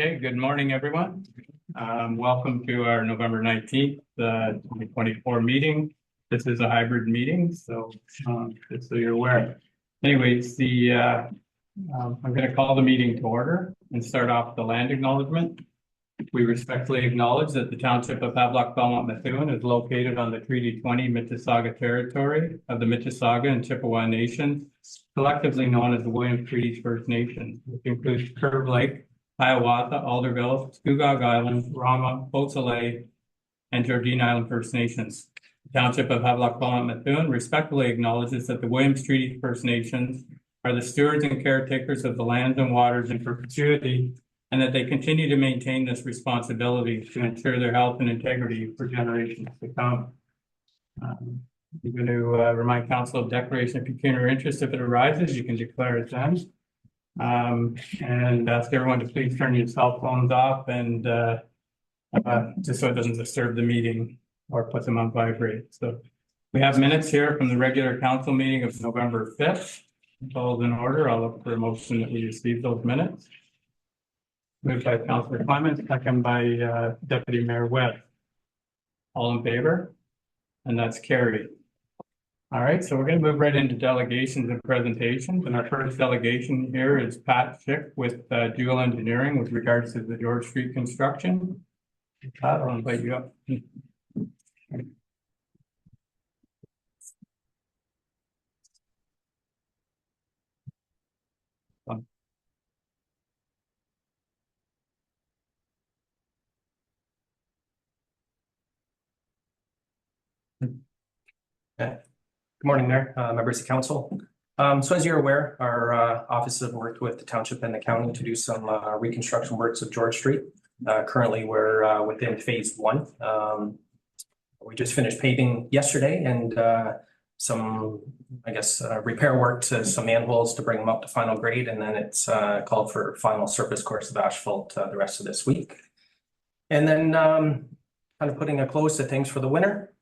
Okay, good morning, everyone. Welcome to our November 19th, 2024 meeting. This is a hybrid meeting, so just so you're aware. Anyways, I'm going to call the meeting to order and start off the land acknowledgement. We respectfully acknowledge that the Township of Havelock-Belmont-Methuen is located on the Treaty 20 Mississauga territory of the Mississauga and Chippewa Nations, collectively known as the Williams Treaty First Nation, which includes Curve Lake, Hiawatha, Alderville, Scugog Island, Rama, Haute-Soleil, and Jardine Island First Nations. The Township of Havelock-Belmont-Methuen respectfully acknowledges that the Williams Treaty First Nations are the stewards and caretakers of the lands and waters in perpetuity, and that they continue to maintain this responsibility to ensure their health and integrity for generations to come. I'm going to remind Council of declaration of pecuniary interest. If it arises, you can declare it then. And ask everyone to please turn your cell phones off and just so it doesn't disturb the meeting or put them on vibrate. So we have minutes here from the regular council meeting of November 5th. It's all in order. I'll look for a motion that we receive those minutes. Moved by Councillor Clements, second by Deputy Mayor Webb. All in favor? And that's carried. All right, so we're going to move right into delegations and presentations. And our first delegation here is Pat Schick with Dual Engineering with regards to the George Street construction. Pat, I'll invite you up. Good morning there, members of council. So as you're aware, our offices have worked with the township and the county to do some reconstruction works of George Street. Currently, we're within phase 1. We just finished paving yesterday and some, repair work to some manholes to bring them up to final grade. And then it's called for final surface course of asphalt the rest of this week. And then kind of putting a close to things for the winter.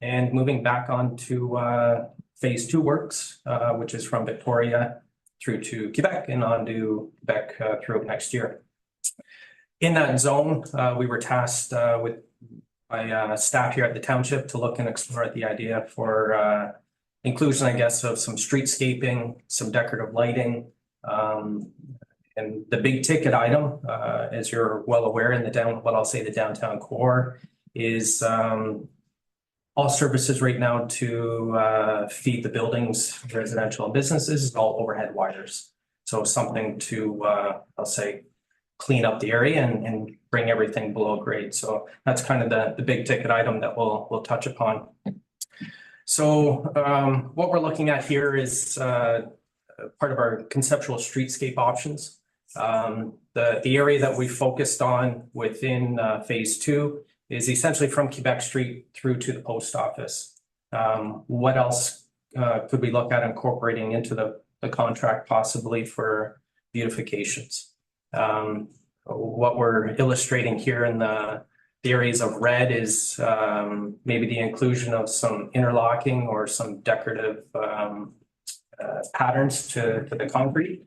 And moving back on to phase 2 works, which is from Victoria through to Quebec and on to Quebec throughout next year. In that zone, we were tasked by staff here at the township to look and explore the idea for inclusion, I guess, of some streetscaping, some decorative lighting, and the big ticket item, as you're well aware, in the downtown core is all services right now to feed the buildings, residential and businesses, is all overhead wires. So something to, I'll say, clean up the area and bring everything below grade. So that's kind of the big ticket item that we'll touch upon. So what we're looking at here is part of our conceptual streetscape options. The area that we focused on within phase 2 is essentially from Quebec Street through to the post office. What else could we look at incorporating into the contract possibly for beautifications? What we're illustrating here in the areas of red is maybe the inclusion of some interlocking or some decorative patterns to the concrete.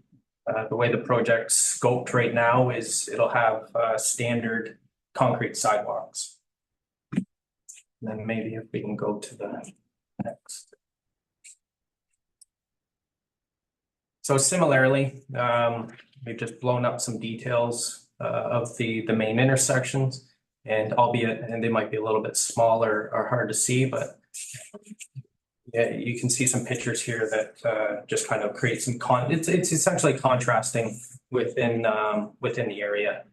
The way the project's scoped right now is it'll have standard concrete sidewalks. And then maybe if we can go to the next. So similarly, we've just blown up some details of the main intersections, and they might be a little bit smaller or hard to see, but yeah, you can see some pictures here that just kind of create some it's essentially contrasting within the area.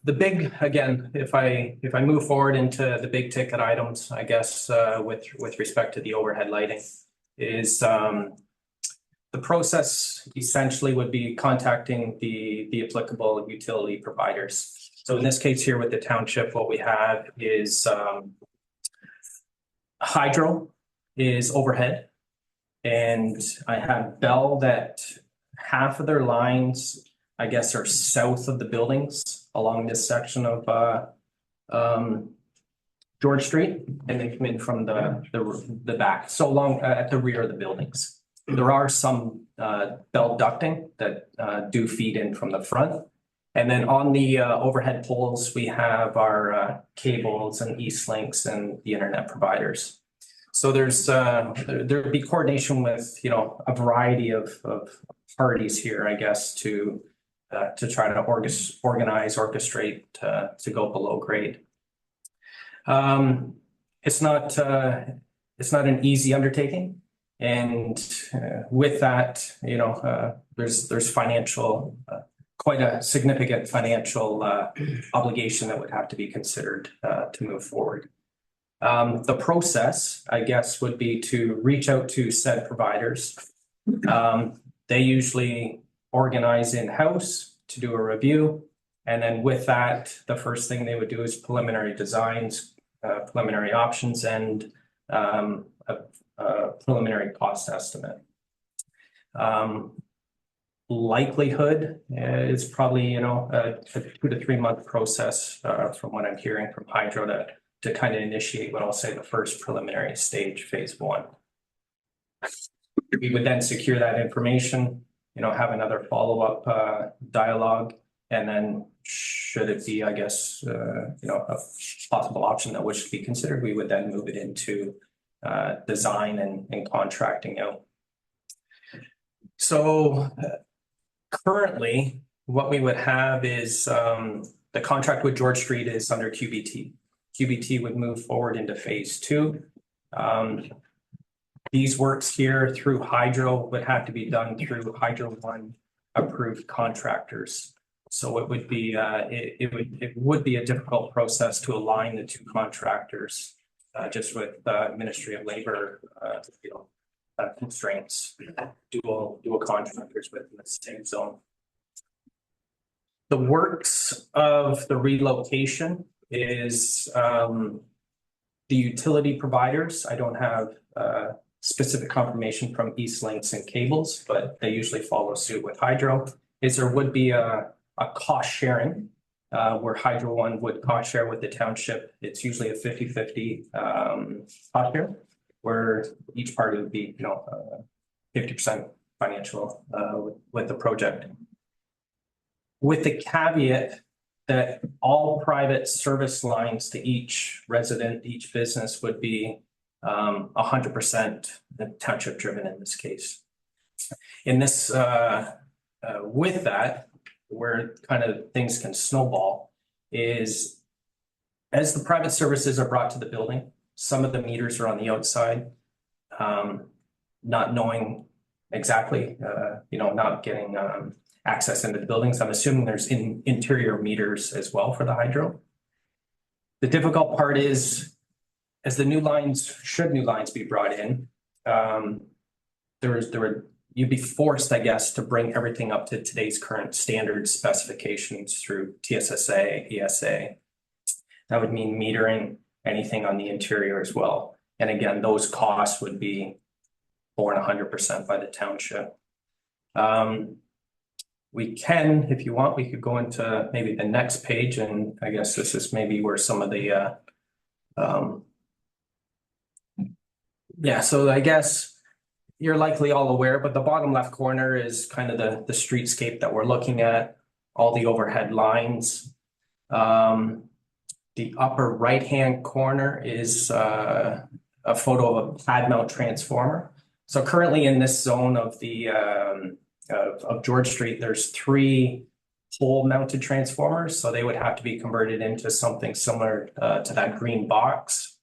The big, again, if I move forward into the big ticket items, I guess, with respect to the overhead lighting, is the process essentially would be contacting the applicable utility providers. So in this case here with the township, what we have is hydro is overhead, and I have Bell that half of their lines, I guess, are south of the buildings along this section of George Street, and they come in from the back, so along at the rear of the buildings. There are some belt ducting that do feed in from the front. And then on the overhead poles, we have our cables and East Links and the internet providers. So there'd be coordination with, you know, a variety of parties here, I guess, to try to orchestrate to go below grade. It's not an easy undertaking, and with that, you know, there's financial, quite a significant financial obligation that would have to be considered to move forward. The process, I guess, would be to reach out to said providers. They usually organize in-house to do a review. And then with that, the first thing they would do is preliminary designs, preliminary options, and a preliminary cost estimate. Likelihood is probably, you know, a 2 to 3 month process from what I'm hearing from Hydro to kind of initiate what I'll say the first preliminary stage, phase 1. We would then secure that information, you know, have another follow-up dialogue, and then should it be, I guess, you know, a possible option that should be considered, we would then move it into design and contracting out. So currently, what we would have is the contract with George Street is under QBT. QBT would move forward into phase 2. These works here through Hydro would have to be done through Hydro One approved contractors. So it would be it would be a difficult process to align the two contractors just with Ministry of Labor you know, constraints, dual contractors within the same zone. The works of the relocation is the utility providers. I don't have specific confirmation from East Links and Cables, but they usually follow suit with Hydro. There would be a cost sharing where Hydro One would cost share with the township. It's usually a 50-50 cost share, where each party would be, you know, 50% financial with the project. With the caveat that all private service lines to each resident, each business would be 100% township driven in this case. In this, with that, where kind of things can snowball is as the private services are brought to the building, some of the meters are on the outside, not knowing exactly, you know, not getting access into the buildings. I'm assuming there's interior meters as well for the Hydro. The difficult part is as the new lines, should new lines be brought in, you'd be forced, I guess, to bring everything up to today's current standard specifications through TSSA, ESA. That would mean metering anything on the interior as well. And again, those costs would be borne 100% by the township. We can, if you want, we could go into maybe the next page, and I guess this is maybe where some of the yeah, so I guess you're likely all aware, but the bottom left corner is kind of the streetscape that we're looking at, all the overhead lines. The upper right-hand corner is a photo of a pad mount transformer. So currently in this zone of the of George Street, there's 3 pole mounted transformers. So they would have to be converted into something similar to that green box.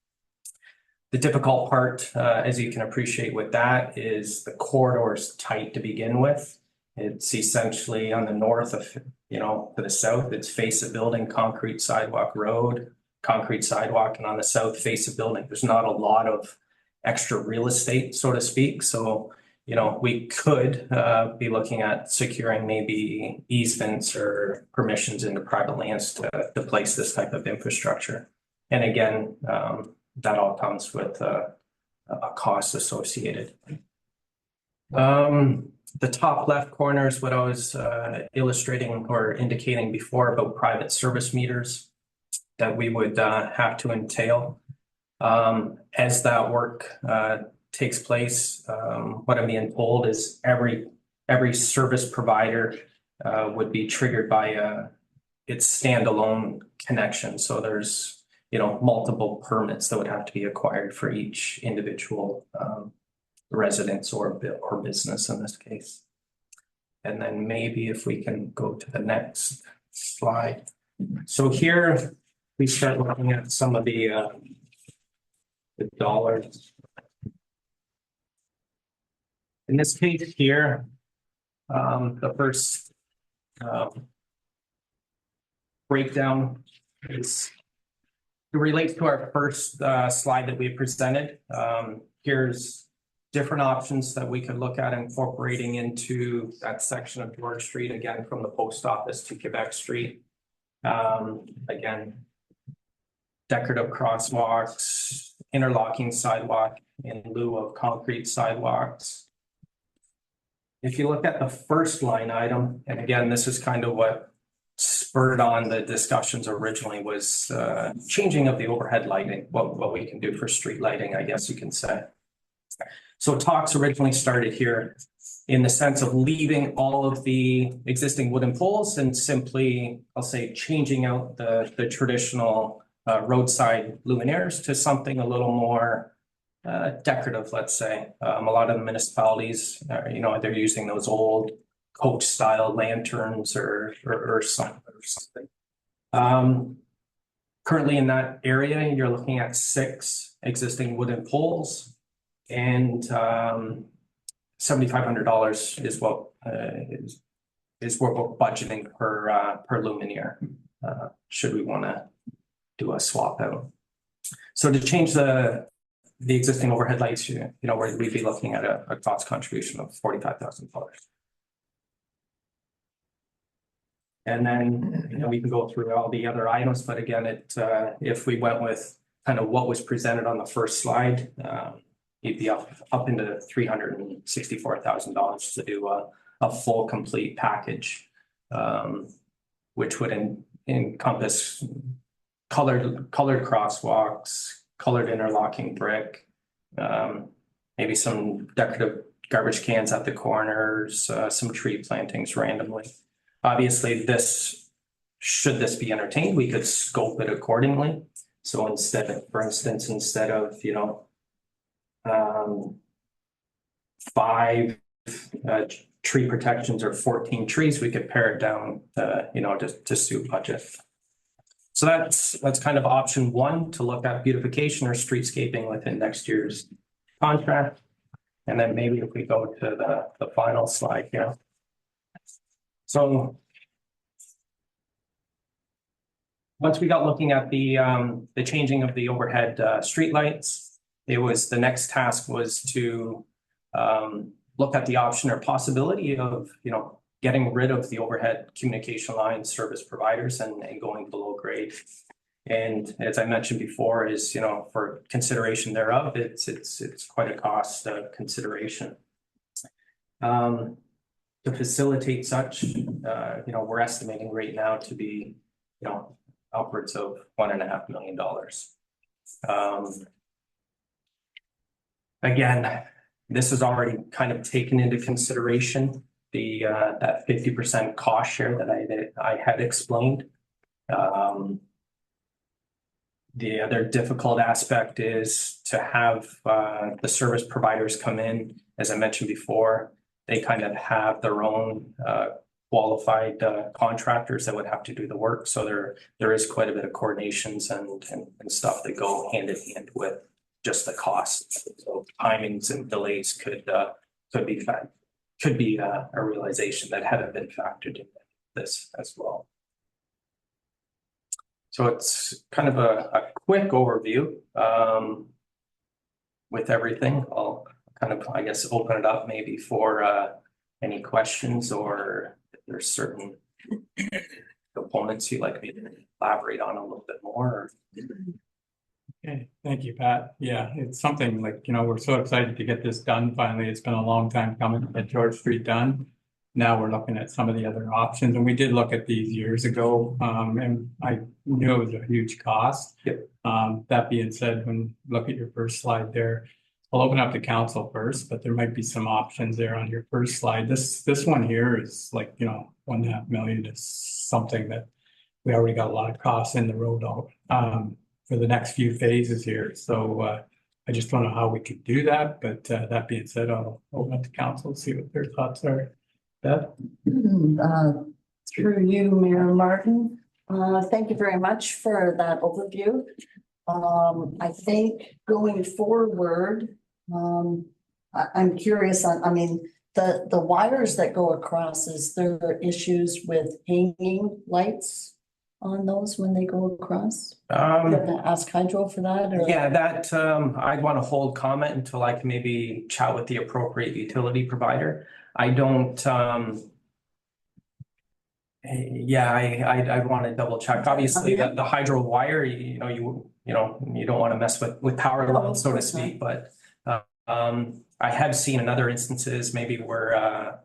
The difficult part, as you can appreciate with that, is the corridor is tight to begin with. It's essentially on the north of, you know, to the south, it's face a building, concrete sidewalk road, concrete sidewalk, and on the south face a building. There's not a lot of extra real estate, so to speak. So, you know, we could be looking at securing maybe easements or permissions into private lands to place this type of infrastructure. And again, that all comes with a cost associated. The top left corner is what I was illustrating or indicating before about private service meters that we would have to entail. As that work takes place, what I'm being told is every service provider would be triggered by its standalone connection. So there's, multiple permits that would have to be acquired for each individual residence or business in this case. And then maybe if we can go to the next slide. So here we start looking at some of the dollars. In this case here, the first breakdown is it relates to our first slide that we presented. Here's different options that we could look at incorporating into that section of George Street, again, from the post office to Quebec Street. Again, decorative crosswalks, interlocking sidewalk in lieu of concrete sidewalks. If you look at the first line item, and again, this is kind of what spurred on the discussions originally, was changing of the overhead lighting, what we can do for street lighting, I guess you can say. So talks originally started here in the sense of leaving all of the existing wooden poles and simply, I'll say, changing out the traditional roadside luminaires to something a little more decorative, let's say. A lot of the municipalities, they're using those old coach style lanterns or something. Currently in that area, you're looking at 6 existing wooden poles, and $7,500 is what is what we're budgeting per luminaire. Should we want to do a swap out? So to change the existing overhead lights, we'd be looking at a cost contribution of $45,000. And then, we can go through all the other items, but again, if we went with kind of what was presented on the first slide, you'd be up into $364,000 to do a full complete package, which would encompass colored crosswalks, colored interlocking brick, maybe some decorative garbage cans at the corners, some tree plantings randomly. Obviously, should this be entertained, we could scope it accordingly. So for instance, instead of 5 tree protections or 14 trees, we could pare it down, to suit budget. So that's kind of option 1, to look at beautification or streetscaping within next year's contract. And then maybe if we go to the final slide here. So once we got looking at the changing of the overhead streetlights, the next task was to look at the option or possibility of getting rid of the overhead communication line service providers and going below grade. And as I mentioned before, is for consideration thereof, it's quite a cost consideration. To facilitate such, we're estimating right now to be, upwards of $1.5 million. Again, this is already kind of taken into consideration that 50% cost share that I had explained. The other difficult aspect is to have the service providers come in. As I mentioned before, they kind of have their own qualified contractors that would have to do the work. So there is quite a bit of coordinations and stuff that go hand in hand with just the costs. So timings and delays could be a realization that hadn't been factored in this as well. So it's kind of a quick overview with everything. I'll kind of, I guess, open it up maybe for any questions, or if there's certain components you'd like me to elaborate on a little bit more. Okay, thank you, Pat. Yeah, it's something like, we're so excited to get this done finally. It's been a long time coming to get George Street done. Now we're looking at some of the other options, and we did look at these years ago, and I knew it was a huge cost. Yep. That being said, when you look at your first slide there, I'll open up to council first, but there might be some options there on your first slide. This one here is like, 1.5 million is something that we already got a lot of costs in the road for the next few phases here. So I just don't know how we could do that, but that being said, I'll open up to council, see what their thoughts are. Beth? Through you, Mayor Martin. Thank you very much for that overview. I think going forward, I'm curious I mean, the wires that go across, is there issues with hanging lights on those when they go across? I'm gonna ask Hydro for that, or? Yeah, that I'd want to hold comment until I can maybe chat with the appropriate utility provider. I don't yeah, I'd want to double check. Obviously, the hydro wire, you don't want to mess with power lines, so to speak, but I have seen in other instances maybe where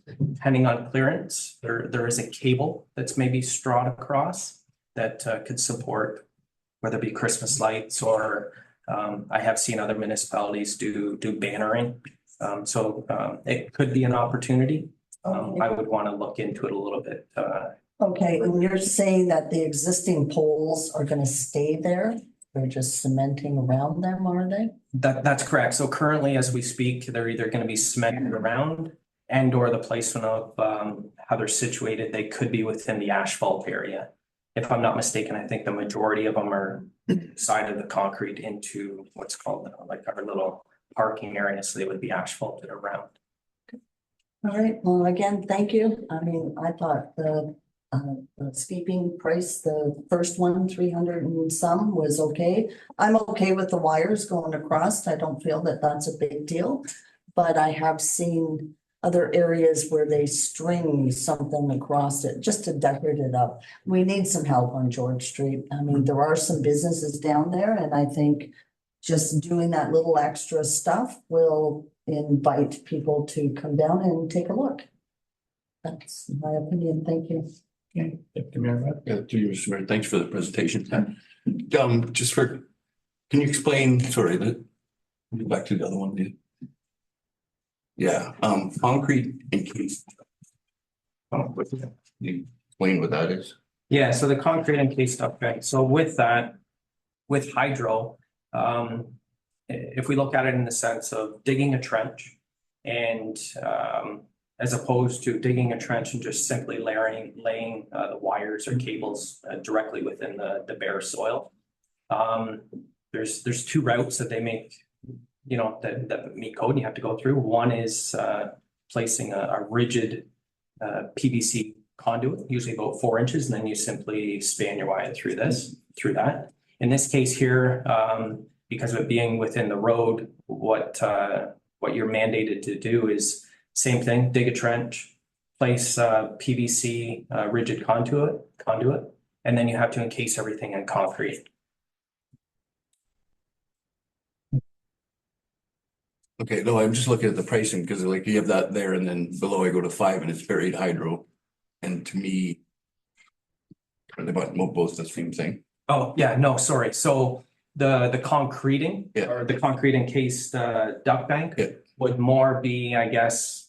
depending on clearance, there is a cable that's maybe strawed across that could support whether it be Christmas lights or I have seen other municipalities do bannering. So it could be an opportunity. I would want to look into it a little bit. Okay, and you're saying that the existing poles are gonna stay there? They're just cementing around them, are they? That's correct. So currently, as we speak, they're either going to be cemented around and or the placement of how they're situated, they could be within the asphalt area. If I'm not mistaken, I think the majority of them are side of the concrete into what's called like our little parking area, so they would be asphalted around. All right, well, again, thank you. I mean, I thought the sweeping price, the first one, 300 and some, was okay. I'm okay with the wires going across. I don't feel that that's a big deal. But I have seen other areas where they string something across it just to decorate it up. We need some help on George Street. I mean, there are some businesses down there, and I think just doing that little extra stuff will invite people to come down and take a look. That's my opinion. Thank you. Okay. To you, Mr. Mayor. Thanks for the presentation. Can you explain, sorry, back to the other one, dude. Yeah, concrete encased. You explain what that is? Yeah, so the concrete encased upgrade. So with that, with hydro, if we look at it in the sense of digging a trench and as opposed to digging a trench and just simply laying the wires or cables directly within the bare soil. There's two routes that they make, that meet code and you have to go through. One is placing a rigid PVC conduit, usually about 4 inches, and then you simply span your wire through that. In this case here, because of it being within the road, what you're mandated to do is same thing, dig a trench, place PVC rigid conduit, and then you have to encase everything in concrete. Okay, no, I'm just looking at the pricing because like you have that there and then below I go to 5 and it's buried hydro. And to me, they bought both the same thing. Oh, yeah, no, sorry. So the concreting or the concrete encased duct bank would more be, I guess,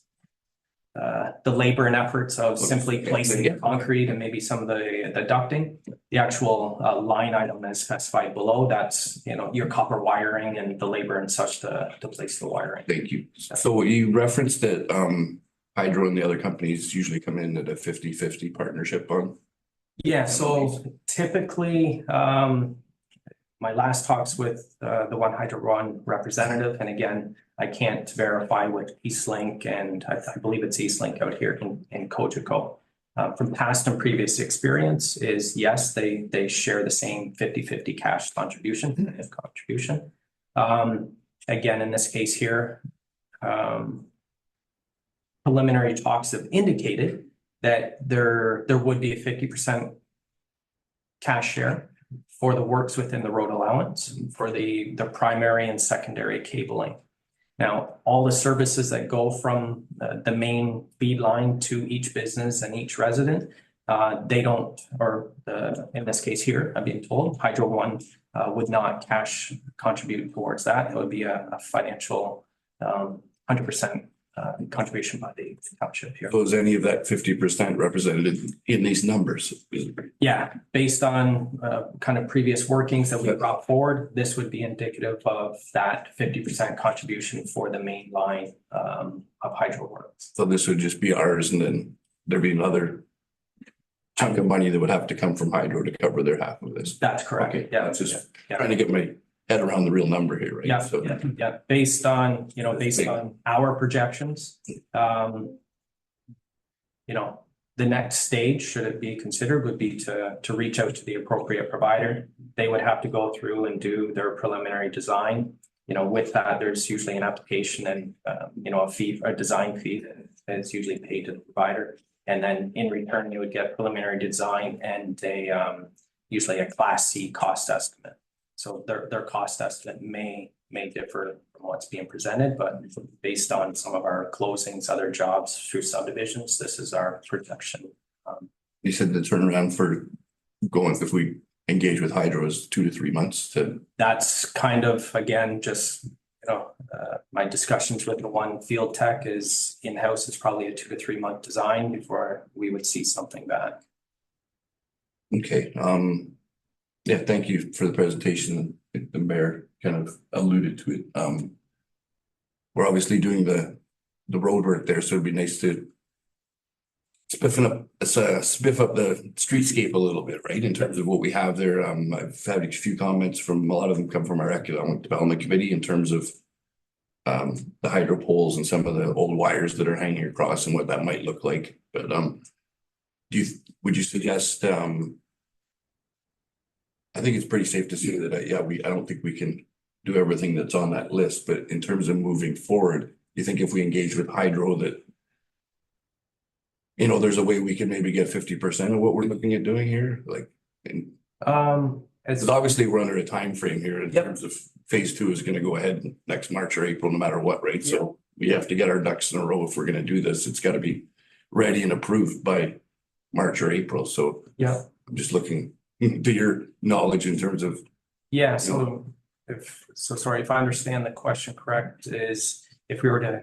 the labor and efforts of simply placing the concrete and maybe some of the ducting. The actual line item as specified below, that's your copper wiring and the labor and such to place the wiring. Thank you. So you referenced that Hydro and the other companies usually come in at a 50-50 partnership on. Yeah, so typically my last talks with the One Hydro One representative, and again, I can't verify with Eastlink, and I believe it's Eastlink out here in Cogeco. From past and previous experience is yes, they share the same 50-50 cash contribution. Again, in this case here, preliminary talks have indicated that there would be a 50% cash share for the works within the road allowance for the primary and secondary cabling. Now, all the services that go from the main feed line to each business and each resident, they don't, or in this case here, I'm being told, Hydro One would not cash contribute towards that. It would be a financial 100% contribution by the township here. So is any of that 50% represented in these numbers? Yeah, based on kind of previous workings that we brought forward, this would be indicative of that 50% contribution for the main line of hydro works. So this would just be ours, and then there'd be another chunk of money that would have to come from hydro to cover their half of this. That's correct. Okay, Yeah, that's just yeah. trying to get my head around the real number here, right? Yeah, So yeah. Based on, based on our projections, the next stage, should it be considered, would be to reach out to the appropriate provider. They would have to go through and do their preliminary design. With that, there's usually an application and, a fee, a design fee that is usually paid to the provider. And then in return, you would get preliminary design and usually a Class C cost estimate. So their cost estimate may differ from what's being presented, but based on some of our closings, other jobs through subdivisions, this is our projection. you said the turnaround for going, if we engage with hydro, is 2 to 3 months to. That's kind of, again, just, my discussions with the one field tech is in-house is probably a 2 to 3 month design before we would see something back. Okay, yeah, thank you for the presentation. I think the mayor kind of alluded to it. We're obviously doing the road work there, so it'd be nice to spiff up the streetscape a little bit, right? In terms of what we have there. I've had a few comments from, a lot of them come from our economic development committee in terms of the hydro poles and some of the old wires that are hanging across and what that might look like. But would you suggest, I think it's pretty safe to say that, I don't think we can do everything that's on that list, but in terms of moving forward, you think if we engage with hydro that, there's a way we can maybe get 50% of what we're looking at doing here, because obviously we're under a time frame here in terms of phase 2 is going to go ahead next March or April, no matter what, right? So we have to get our ducks in a row if we're going to do this. It's got to be ready and approved by March or April. So I'm just looking to your knowledge in terms of. Yeah, so sorry, if I understand the question correct, is if we were to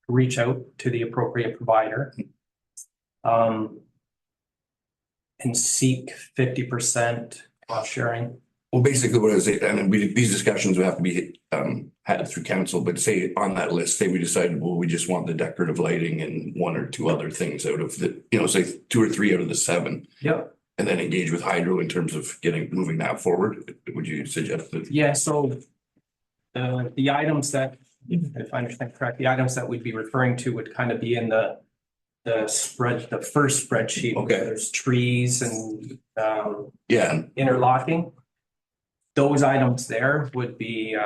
reach out to the appropriate provider and seek 50% cost sharing. Well, basically what I was saying, and these discussions would have to be had through council, but say on that list, say we decided, well, we just want the decorative lighting and 1 or 2 other things out of the, say 2 or 3 out of the 7. Yep. And then engage with hydro in terms of moving that forward. Would you suggest that? Yeah, so the items that, if I understand correct, the items that we'd be referring to would kind of be in the first spreadsheet. Okay. There's trees and interlocking. Those items there would be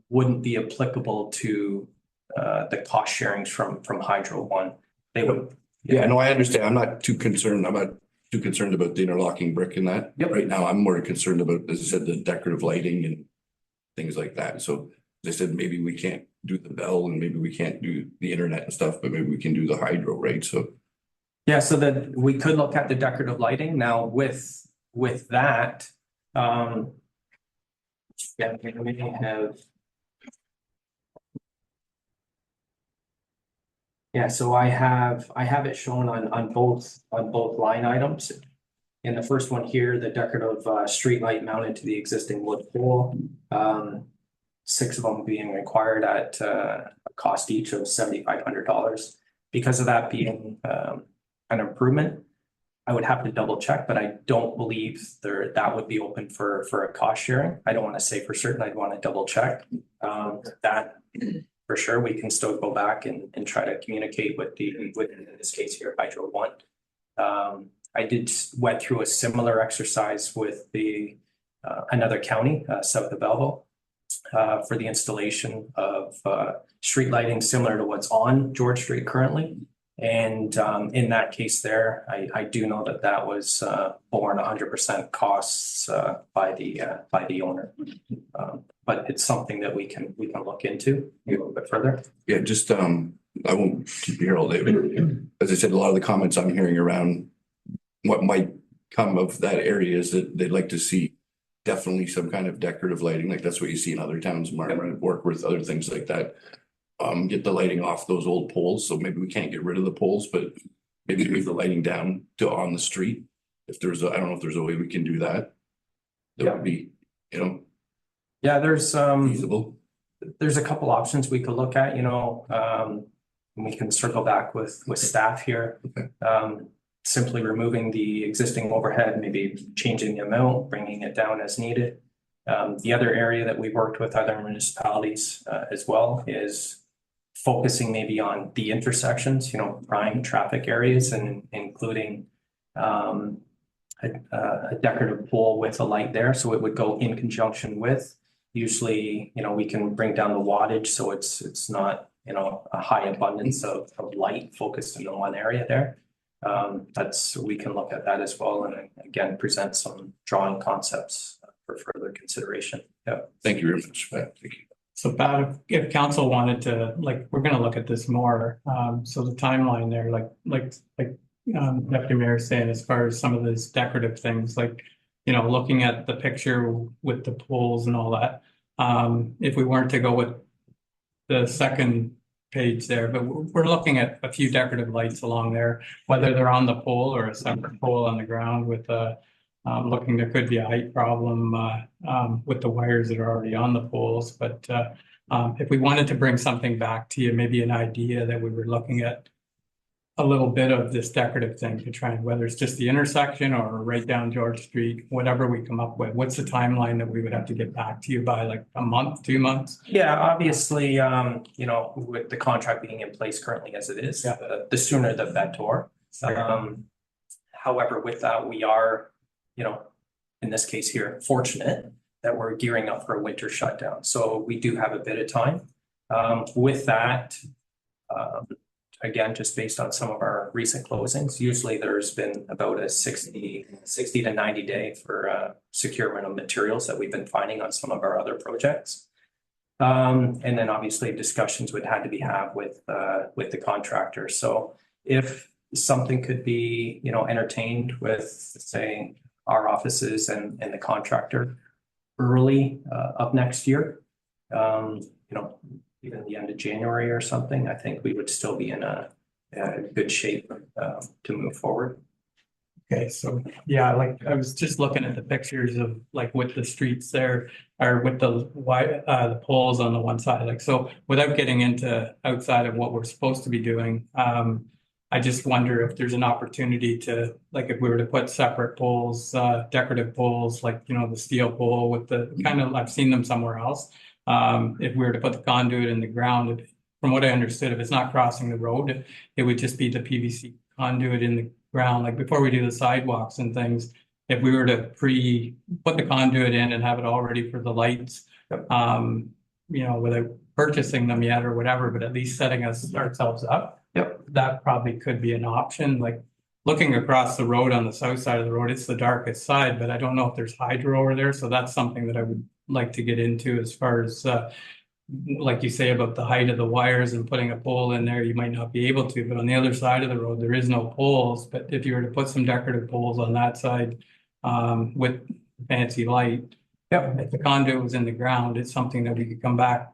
wouldn't be applicable to the cost sharings from Hydro One. They would. Yeah, no, I understand. I'm not too concerned. I'm not too concerned about the interlocking brick in that. Right now, I'm more concerned about, as I said, the decorative lighting and things like that. So they said maybe we can't do the bell and maybe we can't do the internet and stuff, but maybe we can do the hydro, right? So yeah, so that we could look at the decorative lighting now with that. Yeah, we have. Yeah, so I have it shown on both line items. In the first one here, the decorative street light mounted to the existing wood pole. 6 of them being required at a cost each of $7,500. Because of that being an improvement, I would have to double check, but I don't believe that would be open for a cost sharing. I don't want to say for certain. I'd want to double check that. For sure, we can still go back and try to communicate with in this case here, Hydro One. I went through a similar exercise with another county south of Belleville for the installation of street lighting similar to what's on George Street currently. And in that case there, I do know that was borne 100% costs by the owner. But it's something that we can look into a little bit further. yeah, just I won't keep you here all day, but as I said, a lot of the comments I'm hearing around what might come of that area is that they'd like to see definitely some kind of decorative lighting, like that's what you see in other towns, Marmora, Warkworth, other things like that. Get the lighting off those old poles, so maybe we can't get rid of the poles, but maybe leave the lighting down to on the street. If there's I don't know if there's a way we can do that. That would be, Yeah, there's feasible. there's a couple options we could look at, we can circle back with staff here. Simply removing the existing overhead, maybe changing the amount, bringing it down as needed. The other area that we worked with other municipalities as well is focusing maybe on the intersections, prime traffic areas, and including a decorative pole with a light there. So it would go in conjunction with, usually, we can bring down the wattage so it's not, a high abundance of light focused in the one area there. We can look at that as well, and again, present some drawing concepts for further consideration. Yeah. Thank you very much, Pat. Thank you. So Pat, if council wanted to, we're gonna look at this more, so the timeline there, Deputy Mayor saying, as far as some of these decorative things, looking at the picture with the poles and all that. If we weren't to go with the second page there, but we're looking at a few decorative lights along there, whether they're on the pole or a separate pole on the ground with there could be a height problem with the wires that are already on the poles. But if we wanted to bring something back to you, maybe an idea that we were looking at a little bit of this decorative thing to try and, whether it's just the intersection or right down George Street, whatever we come up with, what's the timeline that we would have to get back to you by, like a month, 2 months? Yeah, obviously, with the contract being in place currently as it is, the sooner the better. However, with that, we are, in this case here, fortunate that we're gearing up for a winter shutdown. So we do have a bit of time. With that, again, just based on some of our recent closings, usually there's been about a 60 to 90 day for securement of materials that we've been finding on some of our other projects. And then obviously discussions would have to be had with the contractor. So if something could be, entertained with, say, our offices and the contractor early up next year, even the end of January or something, I think we would still be in a good shape to move forward. Okay, so yeah, I was just looking at the pictures of with the streets there, or with the poles on the one side. So without getting into outside of what we're supposed to be doing, I just wonder if there's an opportunity to, if we were to put separate poles, decorative poles, the steel pole with the I've seen them somewhere else. If we were to put the conduit in the ground, from what I understood, if it's not crossing the road, it would just be the PVC conduit in the ground. Before we do the sidewalks and things, if we were to put the conduit in and have it all ready for the lights, without purchasing them yet or whatever, but at least setting ourselves up. Yep. That probably could be an option. Looking across the road on the south side of the road, it's the darkest side, but I don't know if there's hydro over there. So that's something that I would like to get into, as far as like you say about the height of the wires and putting a pole in there. You might not be able to, but on the other side of the road there is no poles. But if you were to put some decorative poles on that side with fancy light, if the conduit was in the ground, it's something that we could come back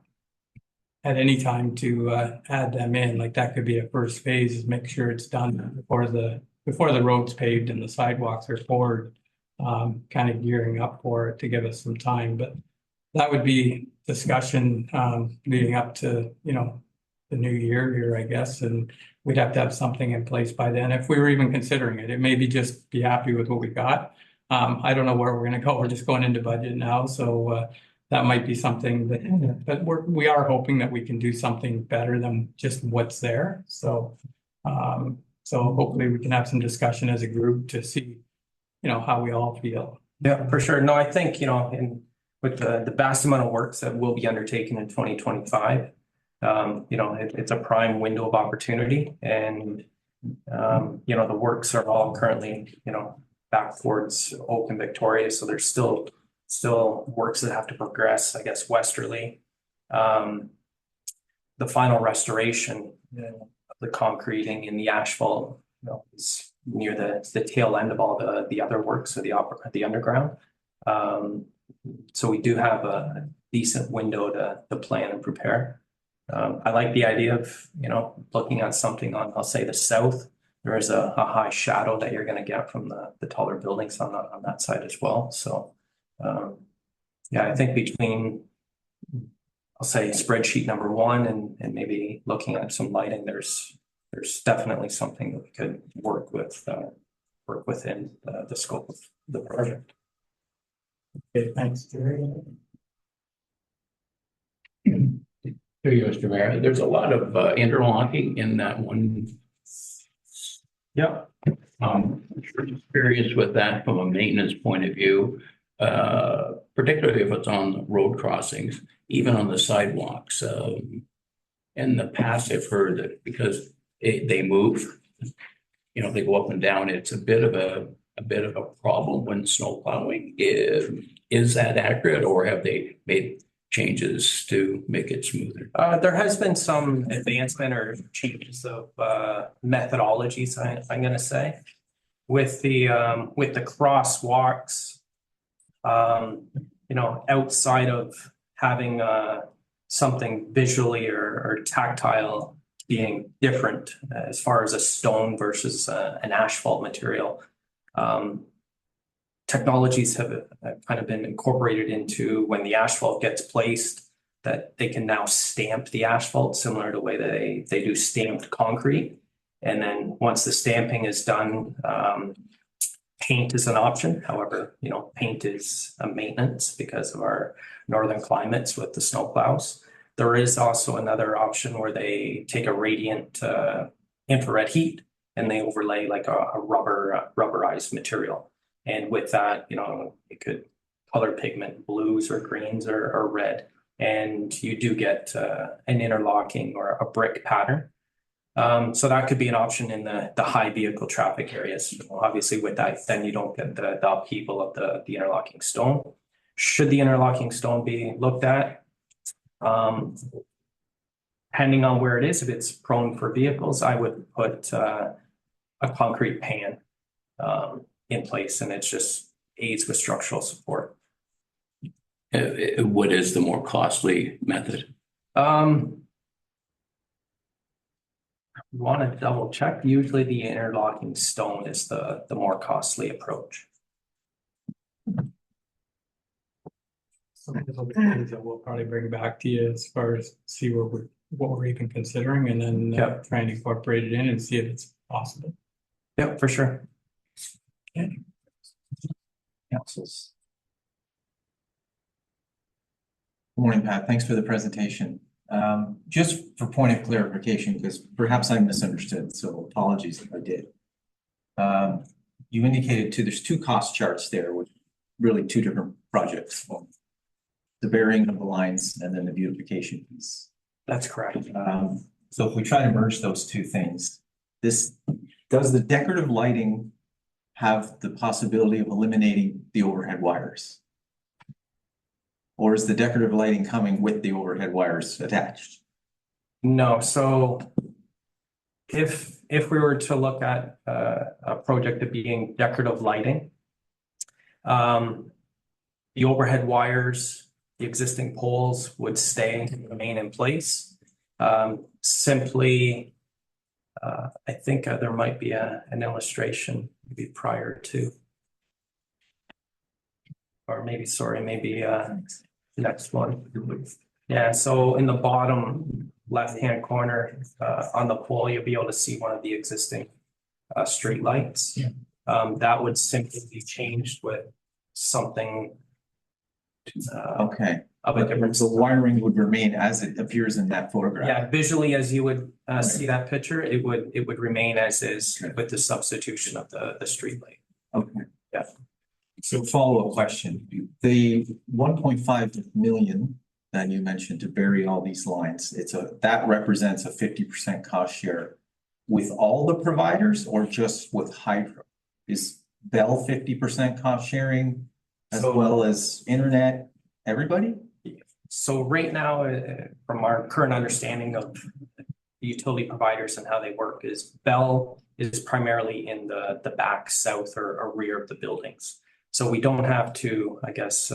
at any time to add them in. That could be a first phase, is make sure it's done before the road's paved and the sidewalks are poured, kind of gearing up for it to give us some time. But that would be discussion leading up to, the new year here, I guess, and we'd have to have something in place by then if we were even considering it. It may be just be happy with what we got. I don't know where we're going to go. We're just going into budget now, so that might be something that, but we are hoping that we can do something better than just what's there. So hopefully we can have some discussion as a group to see, how we all feel. Yeah, for sure. No, I think, with the vast amount of works that will be undertaken in 2025, it's a prime window of opportunity, and the works are all currently, back towards Oak and Victoria. So there's still works that have to progress, I guess, westerly. The final restoration of the concreting and the asphalt, is near the tail end of all the other works of the underground. So we do have a decent window to plan and prepare. I like the idea of, looking at something on, I'll say the south. There is a high shadow that you're gonna get from the taller buildings on that side as well. So, yeah, I think between, I'll say spreadsheet number one and maybe looking at some lighting, there's definitely something that we could work within the scope of the project. Okay, thanks. Through you, Mr. Mayor, there's a lot of interlocking in that one. Yeah. Just curious with that from a maintenance point of view, particularly if it's on road crossings, even on the sidewalks. In the past, I've heard that because they move, they go up and down. It's a bit of a problem when snow plowing. Is that accurate, or have they made changes to make it smoother? There has been some advancement or changes of methodologies, I'm gonna say. With the crosswalks, outside of having something visually or tactile being different as far as a stone versus an asphalt material. Technologies have kind of been incorporated into when the asphalt gets placed, that they can now stamp the asphalt similar to the way they do stamped concrete. And then once the stamping is done, paint is an option. However, paint is a maintenance because of our northern climates with the snow plows. There is also another option where they take a radiant infrared heat and they overlay like a rubberized material. And with that, it could color pigment blues or greens or red. And you do get an interlocking or a brick pattern. So that could be an option in the high vehicle traffic areas. Obviously with that, then you don't get the upheaval of the interlocking stone. Should the interlocking stone be looked at? Depending on where it is, if it's prone for vehicles, I would put a concrete pan in place, and it just aids with structural support. What is the more costly method? Want to double check. Usually the interlocking stone is the more costly approach. Some of the things that we'll probably bring back to you as far as see what we're even considering, and then try and incorporate it in and see if it's possible. Yeah, for sure. Okay. Councils. Good morning, Pat. Thanks for the presentation. Just for point of clarification, because perhaps I misunderstood, so apologies if I did. You indicated there's two cost charts there with really two different projects. Well, the burying of the lines and then the beautification piece. That's correct. So if we try to merge those two things, does the decorative lighting have the possibility of eliminating the overhead wires? Or is the decorative lighting coming with the overhead wires attached? No, so if we were to look at a project of being decorative lighting, the overhead wires, the existing poles would remain in place. Simply, I think there might be an illustration maybe prior to, or maybe, sorry, maybe next one. Yeah, so in the bottom left-hand corner on the pole, you'll be able to see one of the existing street lights. Yeah. That would simply be changed with something Okay, of a but different. the wiring would remain as it appears in that photograph. Yeah, visually, as you would see that picture, it would remain as is with the substitution of the street light. Okay. Yeah. So follow-up question, the 1.5 million that you mentioned to bury all these lines, that represents a 50% cost share with all the providers or just with Hydro? Is Bell 50% cost sharing as well as internet, everybody? So right now, from our current understanding of the utility providers and how they work, is Bell is primarily in the back south or rear of the buildings. So we don't have to, I guess,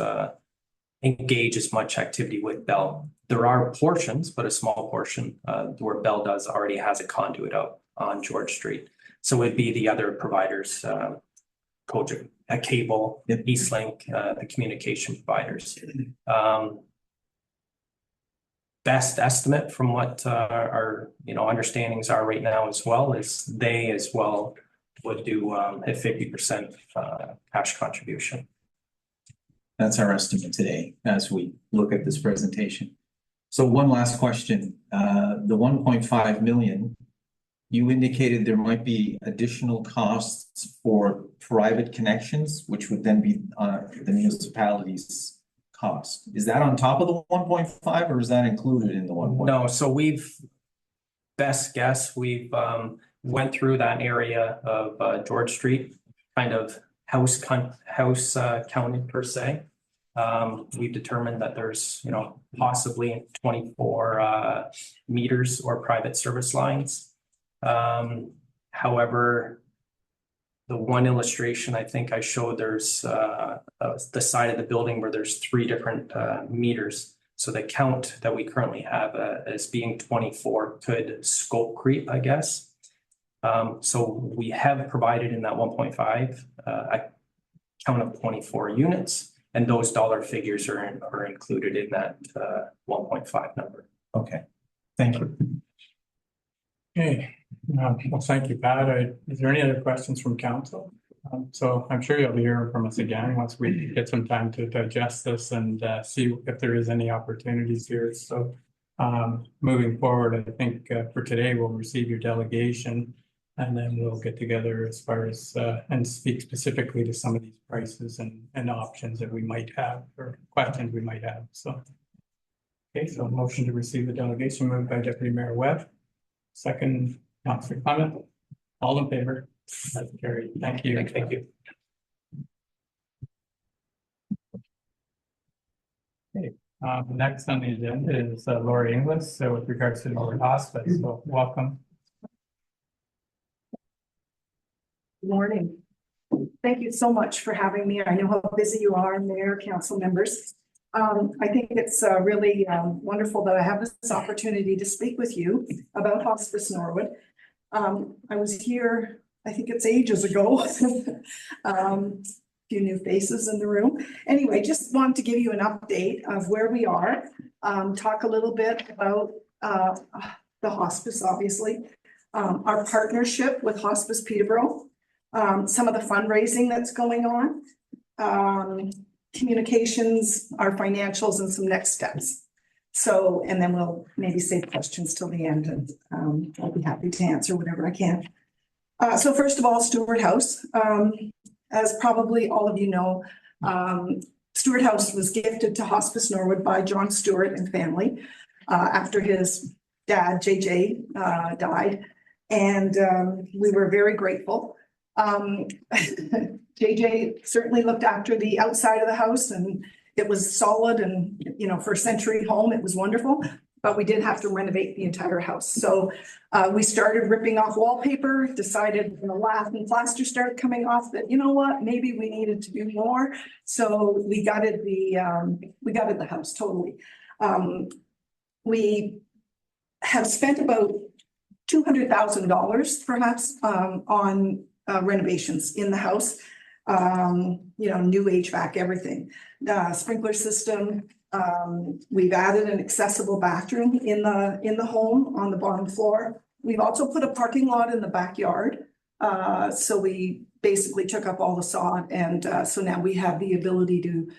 engage as much activity with Bell. There are portions, but a small portion, where Bell already has a conduit out on George Street. So it'd be the other providers, Cogent, Cable, Yep. Eastlink, the communication providers. Best estimate from what our understandings are right now as well is they as well would do a 50% cash contribution. That's our estimate today as we look at this presentation. So one last question, the 1.5 million, you indicated there might be additional costs for private connections, which would then be the municipality's cost. Is that on top of the 1.5 or is that included in the 1.5? No, so best guess, we've went through that area of George Street, kind of house counted per se. We've determined that there's, possibly 24 meters or private service lines. However, the one illustration I think I showed, there's the side of the building where there's 3 different meters. So the count that we currently have as being 24 could scope creep, I guess. So we have provided in that 1.5 a count of 24 units, and those dollar figures are included in that 1.5 number. Okay, thank you. Okay, well, thank you, Pat. Is there any other questions from council? So I'm sure you'll be hearing from us again once we get some time to digest this and see if there is any opportunities here. So moving forward, I think for today, we'll receive your delegation and then we'll get together as far as and speak specifically to some of these prices and options that we might have or questions we might have. So, okay, so motion to receive the delegation moved by Deputy Mayor Webb. Second, Councillor Clement. All in favor? That's carried. Thank you. Thank you. Okay, next on the agenda is Lori Inglis. So with regards to the Norwood Hospice, so welcome. Good morning. Thank you so much for having me. I know how busy you are, Mayor, council members. I think it's really wonderful that I have this opportunity to speak with you about Hospice Norwood. I was here, I think it's ages ago. Few new faces in the room. Anyway, just wanted to give you an update of where we are. Talk a little bit about the hospice, obviously. Our partnership with Hospice Peterborough. Some of the fundraising that's going on. Communications, our financials, and some next steps. So, and then we'll maybe save questions till the end, and I'll be happy to answer whatever I can. So first of all, Stewart House. As probably all of you know, Stewart House was gifted to Hospice Norwood by John Stewart and family after his dad, JJ, died. And we were very grateful. JJ certainly looked after the outside of the house, and it was solid, and for a century home, it was wonderful, but we did have to renovate the entire house. So we started ripping off wallpaper, decided when the lath and plaster started coming off that, maybe we needed to do more. So we gutted the house totally. We have spent about $200,000 perhaps on renovations in the house. New HVAC, everything. Sprinkler system. We've added an accessible bathroom in the home on the bottom floor. We've also put a parking lot in the backyard. So we basically took up all the sod, and so now we have the ability to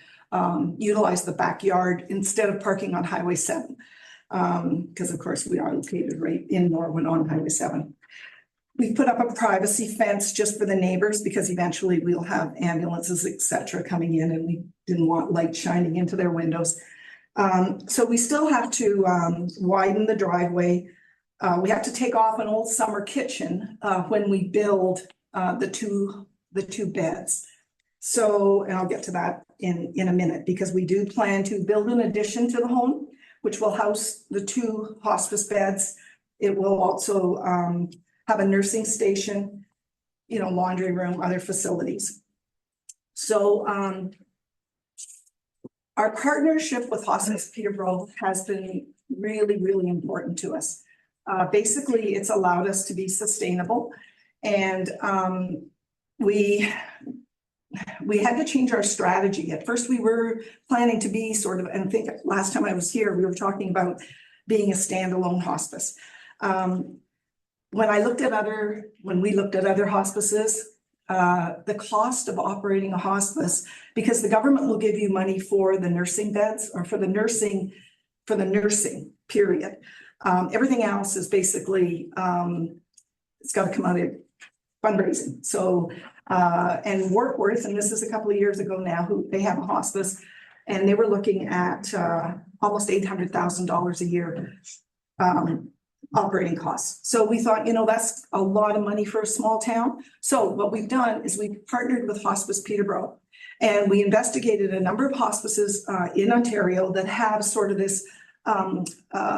utilize the backyard instead of parking on Highway 7. Because of course we are located right in Norwood on Highway 7. We put up a privacy fence just for the neighbors because eventually we'll have ambulances, etc., coming in, and we didn't want light shining into their windows. So we still have to widen the driveway. We have to take off an old summer kitchen when we build the two beds. So, and I'll get to that in a minute, because we do plan to build an addition to the home, which will house the 2 hospice beds. It will also have a nursing station, laundry room, other facilities. So our partnership with Hospice Peterborough has been really, really important to us. Basically, it's allowed us to be sustainable, and we had to change our strategy. At first, we were planning to be sort of, and I think last time I was here, we were talking about being a standalone hospice. When we looked at other hospices, the cost of operating a hospice, because the government will give you money for the nursing beds or for the nursing period. Everything else is basically, it's got to come out of fundraising. So, and Warkworth, and this is a couple of years ago now, they have a hospice, and they were looking at almost $800,000 a year operating costs. So we thought, that's a lot of money for a small town. So what we've done is we've partnered with Hospice Peterborough, and we investigated a number of hospices in Ontario that have sort of this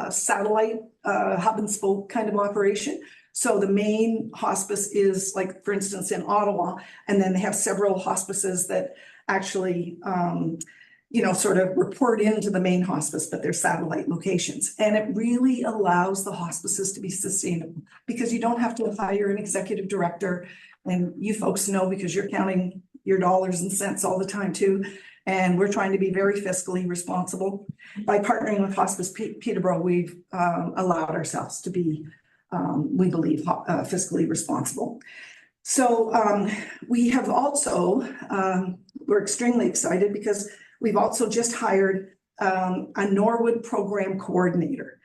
satellite hub and spoke kind of operation. So the main hospice is, like, for instance, in Ottawa, and then they have several hospices that actually, sort of report into the main hospice, but they're satellite locations. And it really allows the hospices to be sustainable, because you don't have to hire an executive director. And you folks know, because you're counting your dollars and cents all the time too. And we're trying to be very fiscally responsible. By partnering with Hospice Peterborough, we've allowed ourselves to be, we believe, fiscally responsible. So we have also, we're extremely excited because we've also just hired a Norwood program coordinator.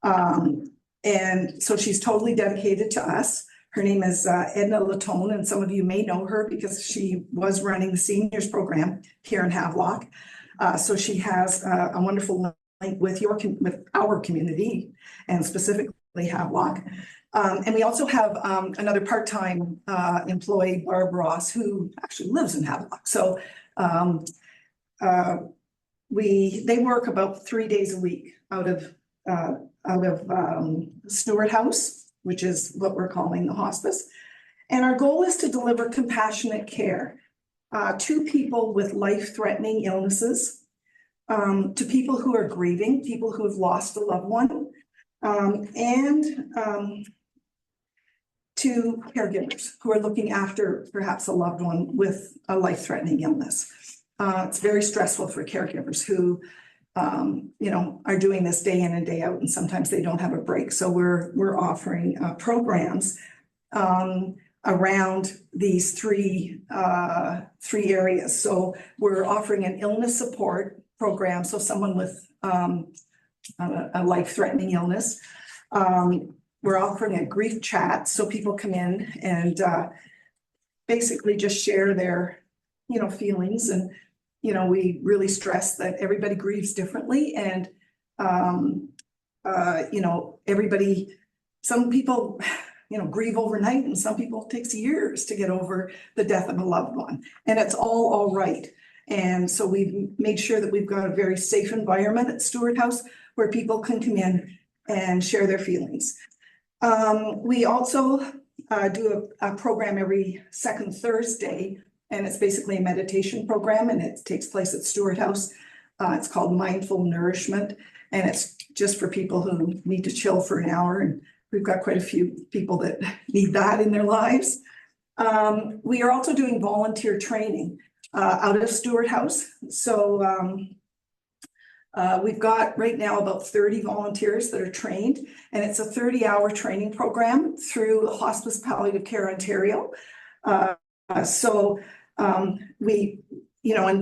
And so she's totally dedicated to us. Her name is Edna Latone, and some of you may know her because she was running the seniors program here in Havelock. So she has a wonderful link with our community, and specifically Havelock. And we also have another part-time employee, Barb Ross, who actually lives in Havelock. So they work about 3 days a week out of Stewart House, which is what we're calling the hospice. And our goal is to deliver compassionate care to people with life-threatening illnesses, to people who are grieving, people who have lost a loved one, and to caregivers who are looking after perhaps a loved one with a life-threatening illness. It's very stressful for caregivers who are doing this day in and day out, and sometimes they don't have a break. So we're offering programs around these three areas. So we're offering an illness support program. So someone with a life-threatening illness. We're offering a grief chat. So people come in and basically just share their, feelings. And we really stress that everybody grieves differently, and some people, grieve overnight, and some people it takes years to get over the death of a loved one, and it's all right. And so we've made sure that we've got a very safe environment at Stewart House where people can come in and share their feelings. We also do a program every second Thursday, and it's basically a meditation program, and it takes place at Stewart House. It's called Mindful Nourishment, and it's just for people who need to chill for an hour. And we've got quite a few people that need that in their lives. We are also doing volunteer training out of Stewart House. So we've got right now about 30 volunteers that are trained, and it's a 30-hour training program through Hospice Palliative Care Ontario.